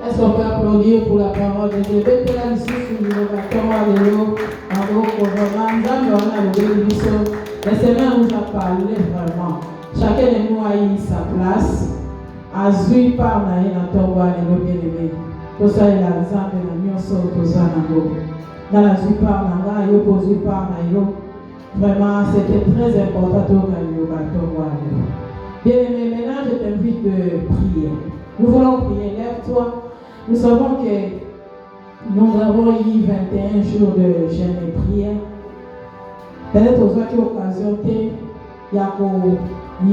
Est-ce qu'on peut applaudir pour la parole de Dieu? Mettez la ici sur le bâton, alléluia. En gros, pour le Seigneur nous a parlé vraiment. Chacun de nous a eu sa place. Azui par na tomba le bien-aimé. Tout ça est la raison de la mission de Zanango. Dans la zui par na yo posui par na yo. Vraiment, c'était très important que le tomba. Bien-aimé, maintenant je t'invite de prier. Nous voulons prier. Lève-toi. Nous savons que nous avons eu 21 jours de jeûne et prière. Peut-être aux autres occasions, il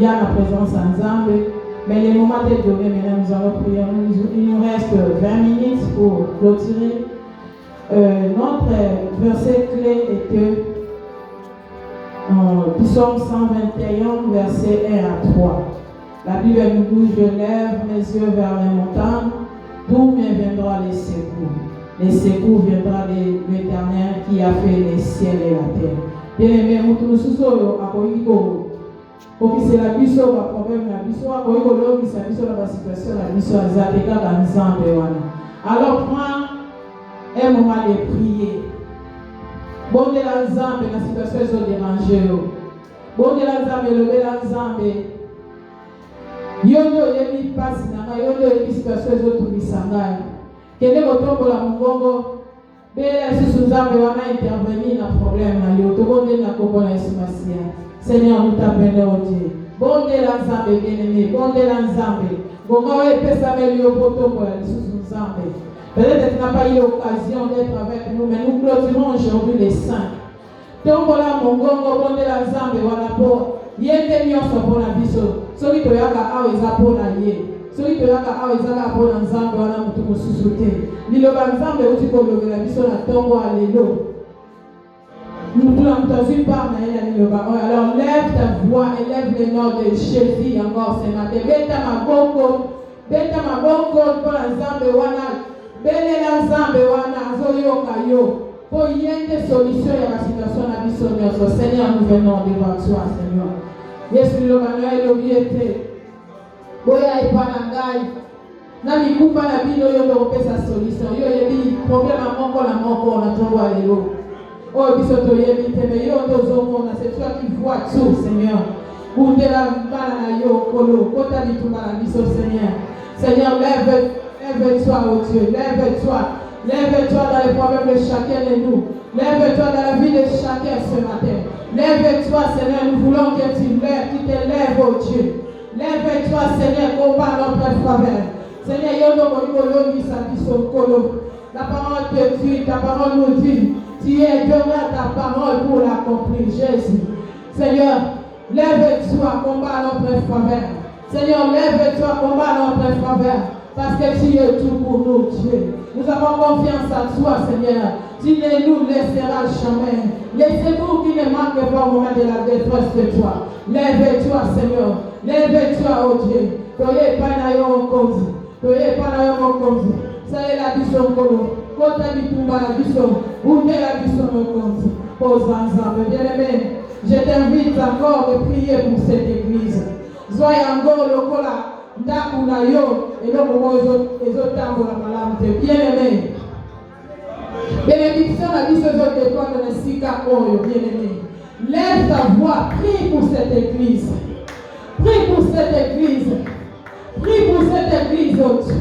y a la présence ensemble. Mais les moments de donner, maintenant nous allons prier. Il nous reste 20 minutes pour clôturer. Notre verset clé est que Psaume 121, verset 1 à 3. La Bible nous dit: je lève mes yeux vers les montagnes, d'où me viendra les secours. Les secours viendra de l'Éternel qui a fait les ciels et la terre. Bien-aimé, nous sommes à Koïko. Pour que c'est la biso, le problème, la biso, à Koïko, la situation, la biso, à Zateka, dans Zambéwana. Alors, prends un moment de prier. Bon de la Zambé, la situation est dérangée. Bon de la Zambé, le de la Zambé. Yondo yemi passe na yondo yemi situation ezotumisanga kende kotombola mongongo bela susu nzambe wana intervenir na problème na yo tobonde na kombo na Yesu Masia. Seigneur, nous t'appelons Dieu. Bonde la nzambe bien-aimé, bonde la nzambe gonga oyo epesameli yo kotombola lisusu nzambe. Peut-être tu n'as pas eu l'occasion d'être avec nous, mais nous clôturons aujourd'hui les saints. Tombola mongongo bonde la nzambe wana po yende nyonso mpona biso soki toyaka awa eza mpona ye soki toyaka awa ezaka mpona nzambe wana motu mosusu te liloba nzambe euti kolobela biso na ntongo ya lelo motu na moto azwi part na ye na liloba oyo. Alors lève ta voix et lève le nom de Jésus encore ce matin. Beta maboko mpona nzambe wana belela nzambe wana azoyoka yo po yende solution ya basituation na biso nyonso. Seigneur, nous venons devant toi, Seigneur. Yesu lobana elobi ete boya epana ngai na mikupa na bino oyo ndokopesa solution yo yebi problème moko na moko na ntongo ya lelo oyo biso toyebi te me yo ndozomona. C'est toi qui vois tout, Seigneur. Bundela mbala na yo kolo kota bitumba na biso, Seigneur. Seigneur, lève-toi, oh Dieu, lève-toi dans les problèmes de chacun de nous. Lève-toi dans la vie de chacun ce matin. Lève-toi, Seigneur, nous voulons que tu te lèves, oh Dieu. Lève-toi, Seigneur, combat notre faveur. Seigneur, la parole te dit, ta parole nous dit, tu es donné ta parole pour l'accomplir, Jésus. Seigneur, lève-toi, combat notre faveur. Seigneur, lève-toi, combat notre faveur. Parce que tu es tout pour nous, Dieu. Nous avons confiance en toi, Seigneur. Tu ne nous laisseras jamais. Les secours qui ne manquent pas au moment de la détresse de toi. Lève-toi, Seigneur. Lève-toi, oh Dieu. Toye panayo okonzi. Toye panayo okonzi. Ça est la vision kolo. Kota bitumba la vision. Ouvre la vision okonzi. Pose ensemble. Bien-aimé, je t'invite encore de prier pour cette église. Soyez encore le cola. Ndakuna yo eloko ezotambola malamu te. Bien-aimé, bénédiction la biso ezodépendre na sika oyo. Bien-aimé, lève ta voix, prie pour cette église. Prie pour cette église. Prie pour cette église, oh Dieu.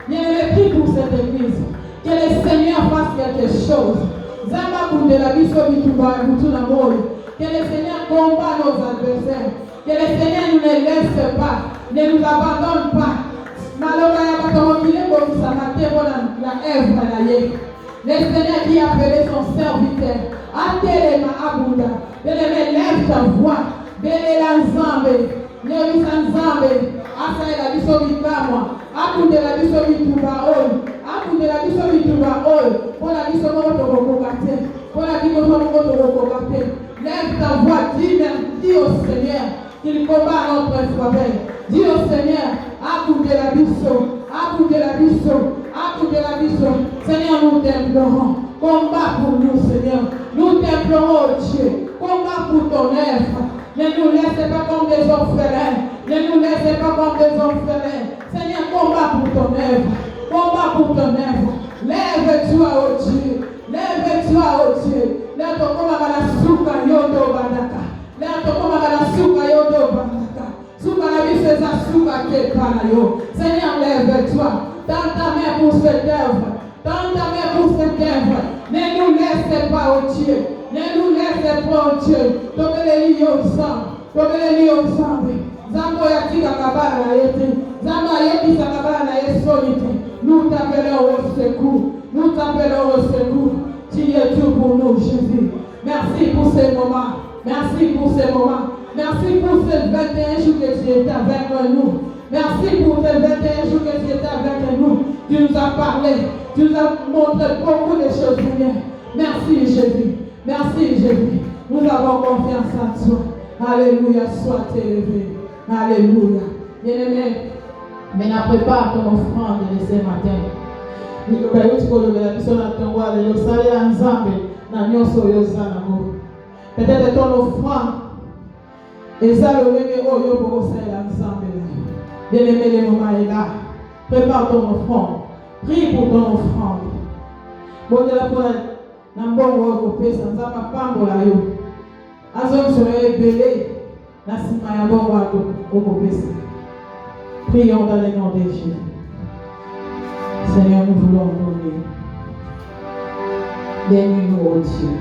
Bien-aimé, prie pour cette église. Que le Seigneur fasse quelque chose. Zamba kundela biso bitumba mutuna moyo. Que le Seigneur combat nos adversaires. Que le Seigneur ne nous laisse pas, ne nous abandonne pas. Malheureusement, la œuvre Le Seigneur qui a appelé son serviteur. Atelema Abouda. Bien-aimé, lève ta voix. Bélela Nzambe. Nyewisa Nzambe. Asaela biso bikamwa. Akundela biso bituba oyo. Akundela biso bituba oyo. Pona biso moko tokokoka te. Pona biso moko tokokoka te. Lève ta voix. Dis au Seigneur qu'il combat notre faveur. Dis au Seigneur, akundela biso. Akundela biso. Akundela biso. Seigneur, nous t'implorons. Combat pour nous, Seigneur. Nous t'implorons, Dieu. Combat pour ton œuvre. Ne nous laissez pas comme des orphelins. Ne nous laissez pas comme des orphelins. Seigneur, combat pour ton œuvre. Combat pour ton œuvre. Lève-toi, oh Dieu. Lève-toi, oh Dieu. Lève-toi la souka yodo bandaka. Lève-toi la souka yodo bandaka. Souka la vie c'est sa souka qui parle yo. Seigneur, lève-toi. Tends ta main pour cette œuvre. Tends ta main pour cette œuvre. Ne nous laissez pas, oh Dieu. Ne nous laissez pas, oh Dieu. Tomez les lions ensemble. Tomez les lions ensemble. Zambo yatika kabana na yeti. Zamba yeti sakabana na yesolite. Nous t'appelons au secours. Nous t'appelons au secours. Tu es tout pour nous, Jésus. Merci pour ces moments. Merci pour ces moments. Merci pour ces 21 jours que tu étais avec nous. Merci pour ces 21 jours que tu étais avec nous. Tu nous as parlé. Tu nous as montré beaucoup de choses, Seigneur. Merci, Jésus. Merci, Jésus. Nous avons confiance en toi. Alléluia, sois élevé. Alléluia. Bien-aimé, maintenant prépare ton offrande de ce matin. Peut-être ton offrande et ça le même oyo pour faire ensemble. Bien-aimé, le moment est là. Prépare ton offrande. Prie pour ton offrande. Bon de la pointe, n'ambon ou au sans ma pambola yo. Azon serait belé. La sima ya bon au copé. Prions dans le nom de Jésus. Seigneur, nous voulons donner. Bénis-nous, oh Dieu.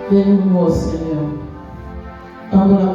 Bénis-nous, oh Seigneur. Quand nous la